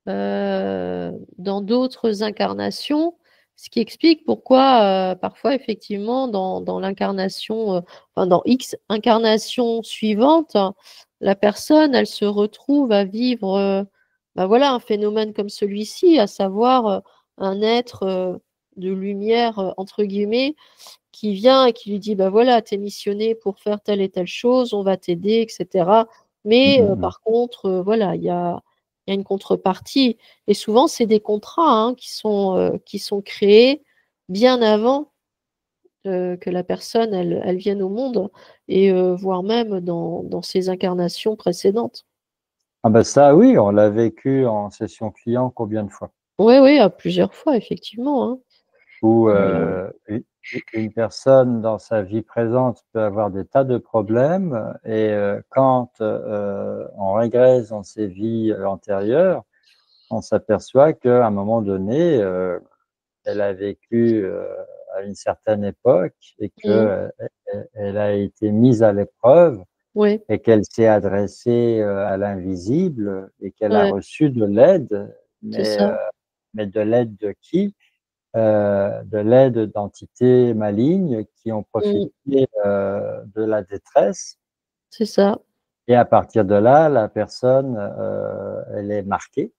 dans d'autres incarnations, ce qui explique pourquoi, parfois effectivement dans l'incarnation, enfin dans X incarnations suivantes, la personne, elle se retrouve à vivre, bah, voilà un phénomène comme celui-ci, à savoir, un être, de «lumière», entre guillemets, qui vient et qui lui dit: «Bah, voilà, tu es missionné pour faire telle et telle chose, on va t'aider et cetera. Mmh Mais mh, mmh. par contre, voilà, il y a une contrepartie» et souvent, c'est des contrats, hein, qui sont créés bien avant, que la personne, elle vienne au monde et voire même dans ses incarnations précédentes. Ah bah, ça oui, on l'a vécu en session client combien de fois? Oui, oui, à plusieurs fois effectivement, hein. Où, Heu, une personne dans sa vie présente peut avoir des tas de problèmes et quand, on régresse dans ses vies, antérieures, on s'aperçoit qu'à un moment donné, elle a vécu, à une certaine époque et mmh, elle a été mise à l'épreuve oui, et qu'elle s'est adressée, à l'invisible et qu'elle a ouais, reçu de l'aide, c'est mais ça. de l'aide de qui? De l'aide d'entités malignes qui ont Mmh, profité, de la détresse c'est ça. et à partir de là, la personne, elle est marquée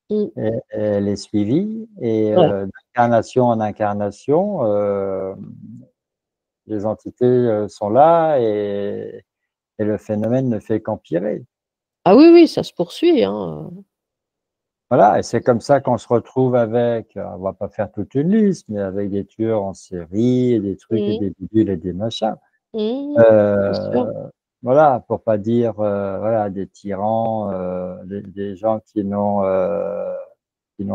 Mmh, et elle est suivie et ouais. d'incarnation en incarnation, les entités, sont là et le phénomène ne fait qu'empirer. Ah oui, oui, ça se poursuit, hein, Voilà et c'est comme ça qu'on se retrouve avec, on va pas faire toute une liste, mais avec des tueurs en série et des trucs et Mmh. des bidules et des machins. Mmh. Bien sûr. Heu, voilà, pour pas dire, voilà, des tyrans, des gens qui n'ont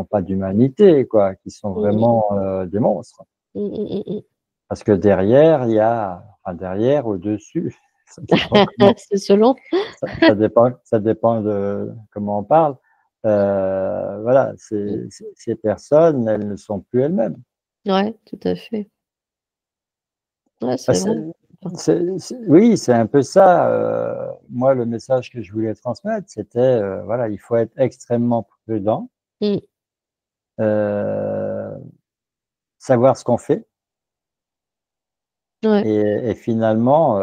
pas d'humanité, quoi, qui sont Mmh mh. vraiment, des monstres. Mmh mh, mmh mh. Parce que derrière, il y a enfin derrière, au-dessus, ça dépend comment C'est selon. ça dépend de comment on parle. Voilà, Mmh. ces personnes, elles ne sont plus elles-mêmes. Ouais, tout à fait. Ouais, Bah, c'est vrai. oui, c'est un peu ça. Moi, le message que je voulais transmettre, c'était, voilà, il faut être extrêmement prudent, Mm. euh, savoir ce qu'on fait Ouais, et finalement,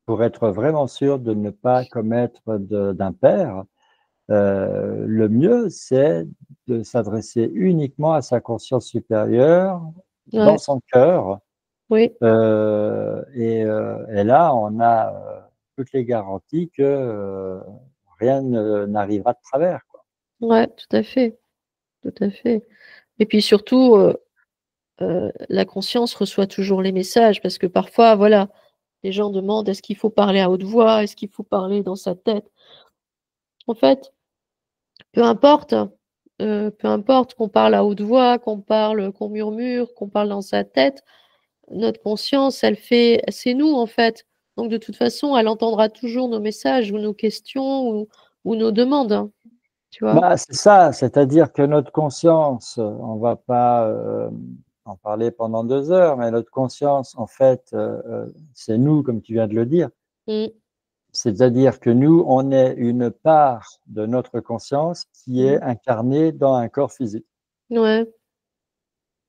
pour être vraiment sûr de ne pas commettre d'impair, le mieux, c'est de s'adresser uniquement à sa conscience supérieure dans ouais, son cœur. oui, Et là, on a toutes les garanties que rien n'arrivera de travers, quoi. ouais, tout à fait, tout à fait. Et puis surtout, la conscience reçoit toujours les messages parce que parfois, voilà, les gens demandent est-ce qu'il faut parler à haute voix, est-ce qu'il faut parler dans sa tête? En fait, peu importe, peu importe qu'on parle à haute voix, qu'on parle, qu'on murmure, qu'on parle dans sa tête, notre conscience, elle fait, c'est nous en fait. Donc de toute façon, elle entendra toujours nos messages ou nos questions ou nos demandes, hein, tu vois? Bah, c'est ça, c'est-à-dire que notre conscience, on va pas en parler pendant 2 heures, mais notre conscience, en fait, c'est nous, comme tu viens de le dire. Mmh, C'est-à-dire que nous, on est une part de notre conscience qui est mmh. incarnée dans un corps physique. Ouais,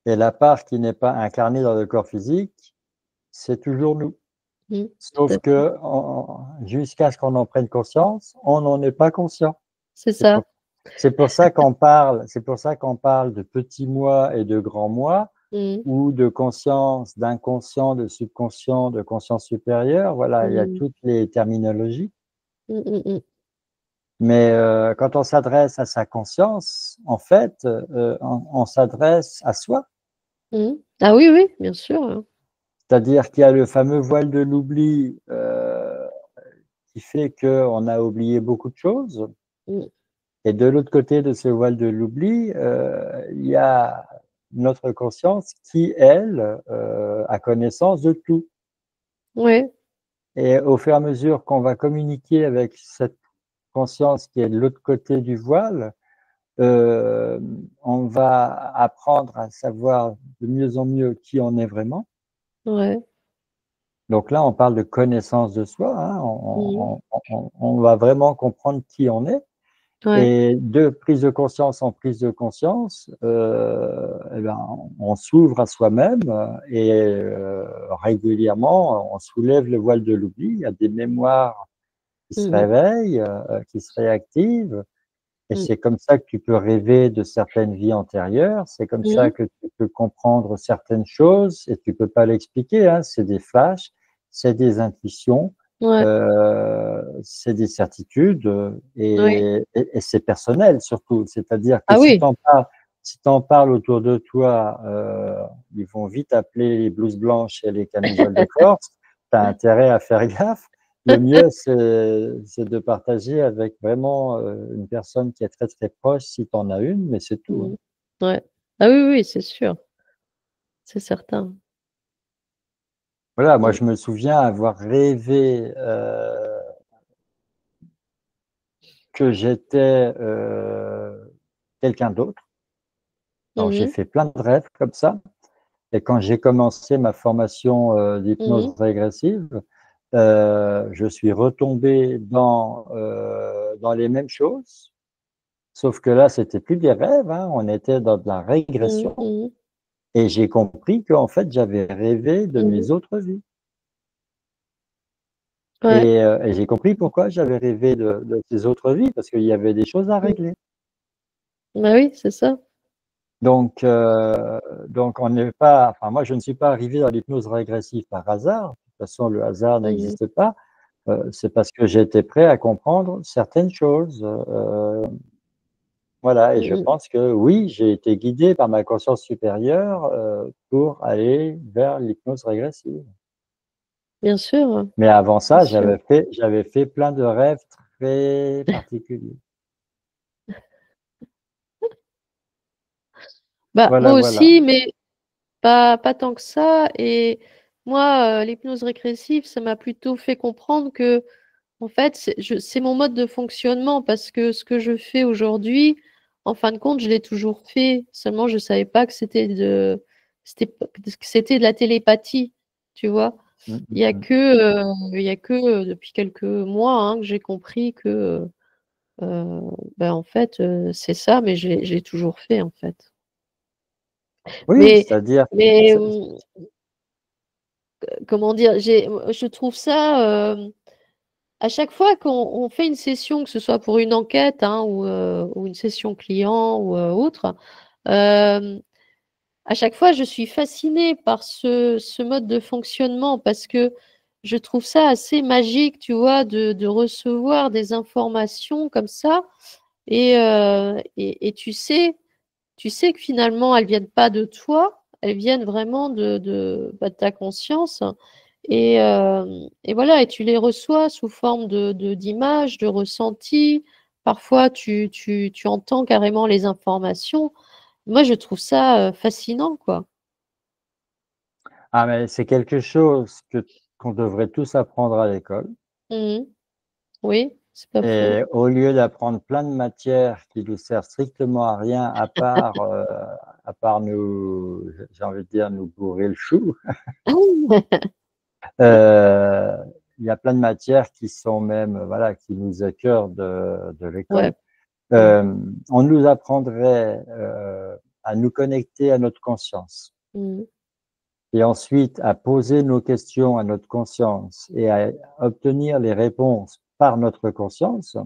Et la part qui n'est pas incarnée dans le corps physique, c'est toujours nous. mmh, tout Sauf à fait. que jusqu'à ce qu'on en prenne conscience, on n'en est pas conscient. C'est C'est pour, ça. c'est pour ça qu'on parle de petit moi et de grand moi, Mmh, ou de conscience, d'inconscient, de subconscient, de conscience supérieure. Voilà, il y a mmh, toutes les terminologies. mmh, mmh, mmh, Mais quand on s'adresse à sa conscience, en fait, on s'adresse à soi. mmh. Ah oui, oui, bien sûr, hein. C'est-à-dire qu'il y a le fameux voile de l'oubli qui fait qu'on a oublié beaucoup de choses. Mmh. Et de l'autre côté de ce voile de l'oubli, il y a notre conscience qui, elle, a connaissance de tout. Ouais, Et au fur et à mesure qu'on va communiquer avec cette conscience qui est de l'autre côté du voile, euh, on va apprendre à savoir de mieux en mieux qui on est vraiment. ouais, Donc là, on parle de connaissance de soi, hein. mmh, On va vraiment comprendre qui on est. ouais, Et de prise de conscience en prise de conscience, eh ben, on s'ouvre à soi-même et régulièrement, on soulève le voile de l'oubli. Il y a des mémoires qui se mmh, réveillent, qui se réactivent. Et mmh, c'est comme ça que tu peux rêver de certaines vies antérieures. C'est comme mmh, ça que tu peux comprendre certaines choses et tu peux pas l'expliquer, hein. C'est des flashs, c'est des intuitions, ouais, c'est des certitudes oui. et c'est personnel surtout. C'est-à-dire que Ah oui, si t'en parles autour de toi, ils vont vite appeler les blouses blanches et les camisoles de Corse. Tu as intérêt à faire gaffe. Le mieux, c'est de partager avec vraiment une personne qui est très très proche, si tu en as une, mais c'est tout, hein. mmh, ouais. Ah oui, oui, c'est sûr, c'est certain. Voilà, moi Mmh, je me souviens avoir rêvé que j'étais quelqu'un d'autre. Alors j'ai mmh, fait plein de rêves comme ça. Et quand j'ai commencé ma formation d'hypnose mmh, régressive, je suis retombé dans les mêmes choses. Sauf que là, c'était plus des rêves, hein, on était dans de la mmh, régression. mmh, Et j'ai compris qu'en fait, j'avais rêvé de mmh, mes autres vies. ouais, Et j'ai compris pourquoi j'avais rêvé de ces autres vies, parce qu'il y avait des choses à mmh. régler. Bah oui, c'est ça. Donc, on n'est pas, enfin, moi, je ne suis pas arrivé dans l'hypnose régressive par hasard. De toute façon, le hasard Mmh, n'existe pas. C'est parce que j'étais prêt à comprendre certaines choses. Voilà, et mmh je mh. pense que oui, j'ai été guidé par ma conscience supérieure pour aller vers l'hypnose régressive. Bien sûr, Mais avant bien ça, sûr. j'avais fait plein de rêves très particuliers. Bah, moi Voilà, voilà. aussi, mais pas tant que ça et moi, l'hypnose régressive, ça m'a plutôt fait comprendre que en fait, c'est mon mode de fonctionnement parce que ce que je fais aujourd'hui, en fin de compte, je l'ai toujours fait. Seulement, je ne savais pas que c'était de la télépathie, tu vois. Mm, Il y a mm. que depuis quelques mois hein, que j'ai compris que, ben, en fait, c'est ça, mais j'ai toujours fait, en fait. Oui, Mais, c'est-à-dire, mais comment dire, je trouve ça, à chaque fois qu'on fait une session, que ce soit pour une enquête hein, ou une session client ou autre, euh, à chaque fois, je suis fascinée par ce mode de fonctionnement parce que je trouve ça assez magique, tu vois, de recevoir des informations comme ça et tu sais que finalement, elles viennent pas de toi, elles viennent vraiment bah, de ta conscience. Et voilà, et tu les reçois sous forme d'images, de ressentis. Parfois, tu entends carrément les informations. Moi, je trouve ça fascinant, quoi. ah, mais c'est quelque chose qu'on devrait tous apprendre à l'école. Mhm. Oui, c'est pas Et faux. au lieu d'apprendre plein de matières qui nous servent strictement à rien, à part nous, j'ai envie de dire, nous bourrer le chou, euh, il y a plein de matières qui sont même, voilà, qui nous écœurent de l'école. Ouais. Mhm. On nous apprendrait à nous connecter à notre conscience Mhm. et ensuite à poser nos questions à notre conscience et à obtenir les réponses par notre conscience.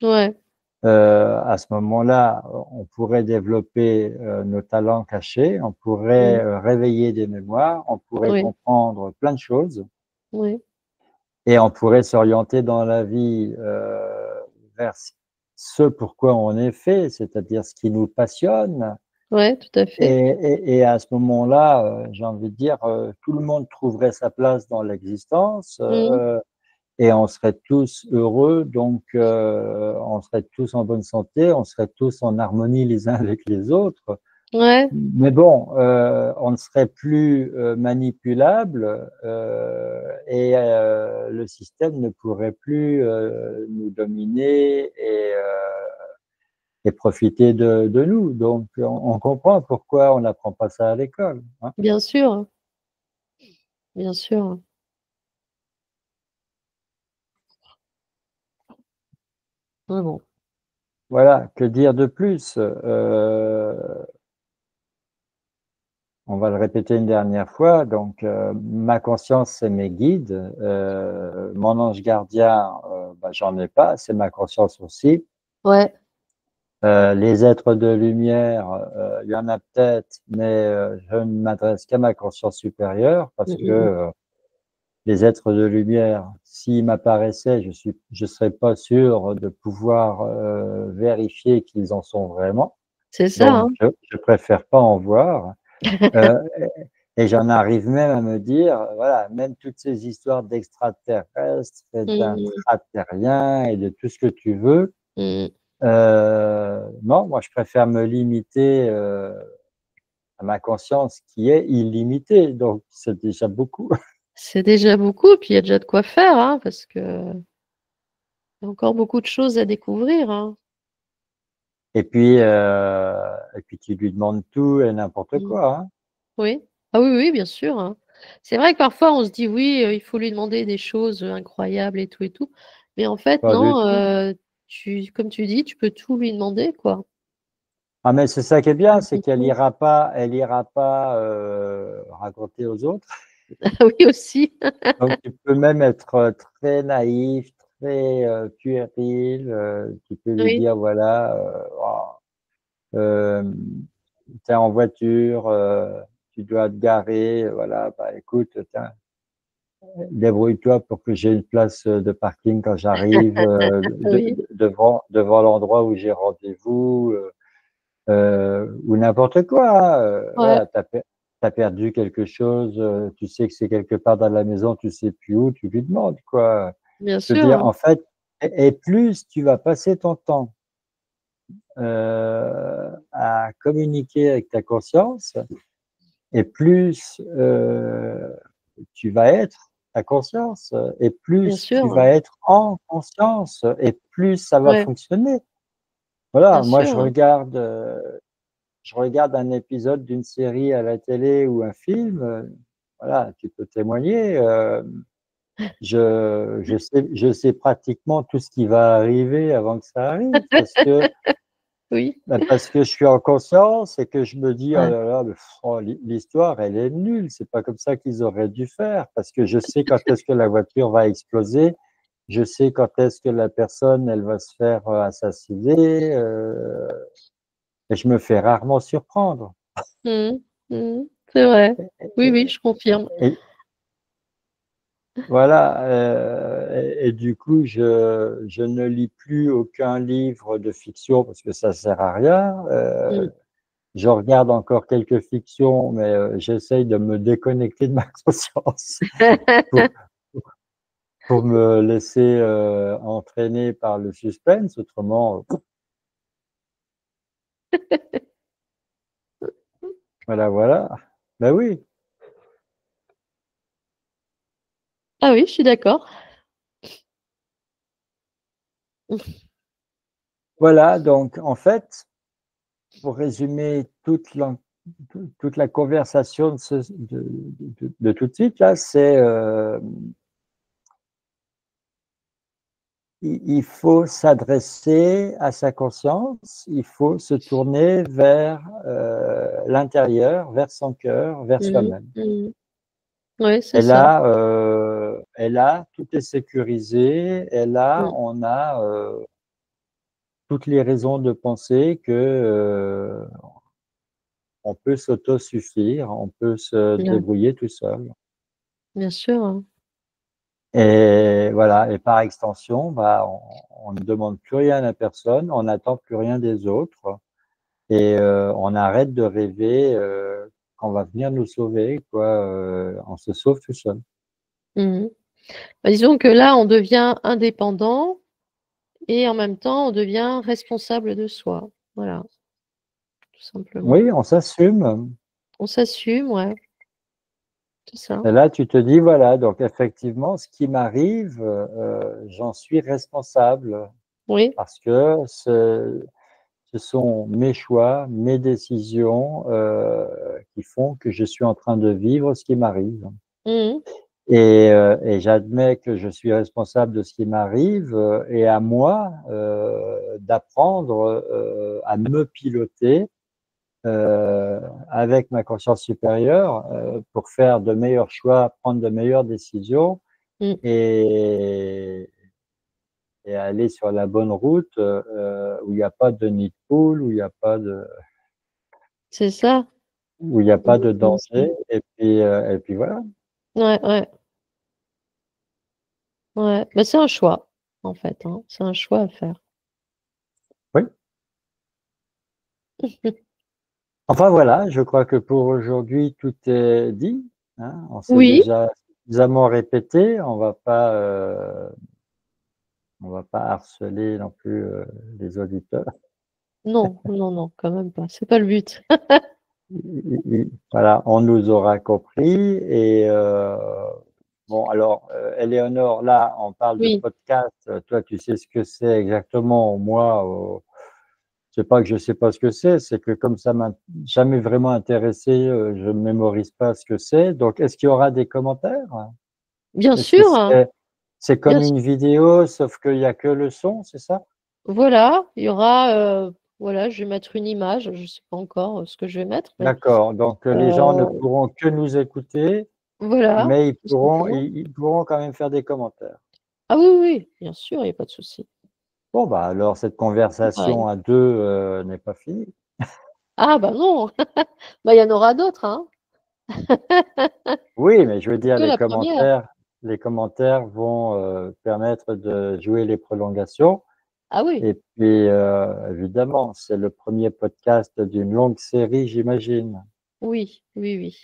Ouais. À ce moment-là, on pourrait développer nos talents cachés, on pourrait Mhm. réveiller des mémoires, on pourrait Oui. comprendre plein de choses Oui. et on pourrait s'orienter dans la vie vers ce pourquoi on est fait, c'est-à-dire ce qui nous passionne. Ouais, tout à Et, fait. et à ce moment-là, j'ai envie de dire, tout le monde trouverait sa place dans l'existence. Mhm. Et on serait tous heureux, donc on serait tous en bonne santé, on serait tous en harmonie les uns avec les autres. Ouais, Mais bon, on ne serait plus manipulable et le système ne pourrait plus nous dominer et profiter de nous. Donc on comprend pourquoi on n'apprend pas ça à l'école, hein. bien sûr. Bien sûr. Ouais, bon. Voilà, que dire de plus? On va le répéter une dernière fois. Donc, ma conscience, c'est mes guides. Mon ange gardien, bah, j'en ai pas, c'est ma conscience aussi. Ouais. Les êtres de lumière, il y en a peut-être, mais je ne m'adresse qu'à ma conscience supérieure parce que Mhm. les êtres de lumière, s'ils m'apparaissaient, je serais pas sûr de pouvoir vérifier qu'ils en sont vraiment. C'est ça, Donc, hein. je préfère pas en voir. Euh, et j'en arrive même à me dire, voilà, même toutes ces histoires d'extraterrestres et Mhm. d'intraterriens et de tout ce que tu veux, Mhm. non, moi je préfère me limiter à ma conscience qui est illimitée, donc c'est déjà beaucoup. C'est déjà beaucoup, puis il y a déjà de quoi faire, hein, parce que il y a encore beaucoup de choses à découvrir, hein. Et puis tu lui demandes tout et n'importe Mm. quoi, hein. Oui. Ah oui, oui, bien sûr, hein. C'est vrai que parfois on se dit oui, il faut lui demander des choses incroyables et tout et tout. Mais en fait, Pas du non, tout. comme tu dis, tu peux tout lui demander, quoi. Ah mais c'est ça qui est bien, c'est qu'elle Mhm. elle ira pas raconter aux autres. Ah oui, aussi. Donc, tu peux même être très naïf, très puéril. Tu peux lui Oui, dire, voilà, euh, tu es en voiture, tu dois te garer, voilà, bah écoute, tiens, débrouille-toi pour que j'ai une place de parking quand j'arrive oui, devant l'endroit où j'ai rendez-vous, ou n'importe quoi, hein. ouais, Voilà, t'as perdu quelque chose, tu sais que c'est quelque part dans la maison, tu sais plus où, tu lui demandes, quoi. bien Je veux sûr, dire, hein. en fait, et plus tu vas passer ton temps à communiquer avec ta conscience, et plus tu vas être ta conscience, et Bien plus tu sûr, vas hein. être en conscience, et plus ça va Ouais, fonctionner. Voilà, bien moi sûr. je regarde un épisode d'une série à la télé ou un film, voilà, tu peux témoigner, je sais pratiquement tout ce qui va arriver avant que ça arrive Oui. parce que je suis en conscience et que je me dis: «Oh Ouais. là là, mais oh l'histoire elle est nulle, c'est pas comme ça qu'ils auraient dû faire». Parce que je sais quand est-ce que la voiture va exploser, je sais quand est-ce que la personne elle va se faire, assassiner, et je me fais rarement surprendre. Mmh mh. Mmh. C'est vrai. Oui, oui, Et je confirme. et voilà, et du coup, je ne lis plus aucun livre de fiction parce que ça sert à rien. Mmh. Je regarde encore quelques fictions, mais j'essaye de me déconnecter de ma conscience pour pour me laisser, entraîner par le suspense. Autrement, voilà, voilà. Ben oui. Ah oui, je suis d'accord. Voilà, donc en fait, pour résumer toute la conversation de tout de suite là, c'est, il faut s'adresser à sa conscience, il faut se tourner vers, l'intérieur, vers son cœur, vers Mmh soi-même. mh. Mmh. Ouais, c'est ça. Et là, tout est sécurisé et là, Mmh. on a, toutes les raisons de penser que, on peut s'autosuffire, on peut se Ouais, débrouiller tout seul. bien sûr, hein. Et voilà, et par extension, bah, on ne demande plus rien à personne, on n'attend plus rien des autres et on arrête de rêver, qu'on va venir nous sauver quoi, on se sauve tout seul. Mmh. Bah, disons que là, on devient indépendant et en même temps, on devient responsable de soi. Voilà, tout simplement. Oui, on s'assume On s'assume, ouais, c'est ça. et là tu te dis: «Voilà, donc effectivement ce qui m'arrive, j'en suis responsable Oui. parce que ce sont mes choix, mes décisions, qui font que je suis en train de vivre ce qui m'arrive». Mmh mh. Et j'admets que je suis responsable de ce qui m'arrive, et à moi, d'apprendre, à me piloter, avec ma conscience supérieure, pour faire de meilleurs choix, prendre de meilleures décisions Mmh. et aller sur la bonne route, où il y a pas de nid de poule, C'est ça, où il y a pas de exactement ça. danger et puis voilà. Ouais, ouais, ouais. Bah, c'est un choix, en fait, hein. C'est un choix à faire. Oui. Enfin voilà, je crois que pour aujourd'hui tout est dit, hein. On s'est Oui, déjà suffisamment répété, on va pas harceler non plus, les auditeurs. non, non, non, quand même pas. C'est pas le but. Voilà, on nous aura compris et bon alors, Éléonore, là, on parle de Oui, podcast, toi tu sais ce que c'est exactement. Moi, c'est pas que je sais pas ce que c'est que comme ça m'a jamais vraiment intéressé, je ne mémorise pas ce que c'est. Donc est-ce qu'il y aura des commentaires? bien Est-ce que sûr, hein, c'est comme bien sûr. une vidéo sauf qu'il y a que le son, c'est ça? Voilà, il y aura, voilà, je vais mettre une image, je sais pas encore, ce que je vais mettre, mais D'accord, donc les gens ne heu, pourront que nous écouter, voilà, mais tout simplement. ils pourront quand même faire des commentaires. Ah oui, oui, oui, bien sûr, il y a pas de souci. Bon, bah, alors cette Pareil. conversation à 2 n'est pas finie. Ah bah non! Bah, il y en aura d'autres, hein. Oui, mais je veux C'est dire que la première. les commentaires vont, permettre de jouer les prolongations Ah oui, et puis, évidemment, c'est le premier podcast d'une longue série, j'imagine. oui, oui, oui,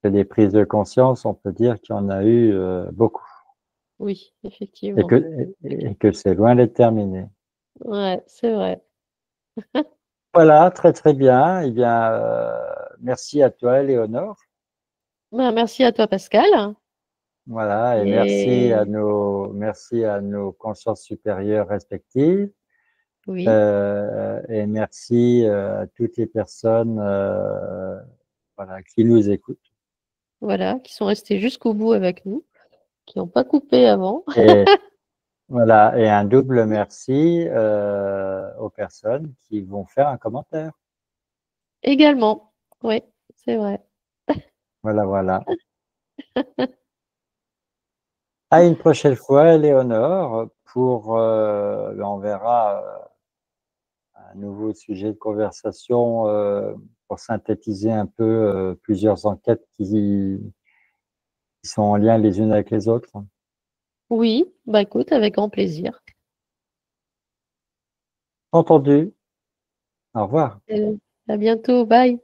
Et des prises de conscience, on peut dire qu'il y en a eu, beaucoup oui, et effectivement. que c'est loin d'être terminé. Ouais, c'est vrai. Voilà, très, très bien. Eh bien, merci à toi, Éléonore. Ben, merci à toi, Pascal, Voilà, et et merci à nos consciences supérieures respectives. Oui, Et merci à toutes les personnes voilà, qui nous écoutent. voilà, qui sont restés jusqu'au bout avec nous, qui n'ont pas coupé avant. Et voilà, et un double merci aux personnes qui vont faire un commentaire. Également, oui, c'est vrai. Voilà, voilà. À une prochaine fois, Léonore, pour, on verra un nouveau sujet de conversation pour synthétiser un peu plusieurs enquêtes qui sont en lien les unes avec les autres. Oui, bah écoute, avec grand plaisir. Entendu. Au revoir. À bientôt, bye.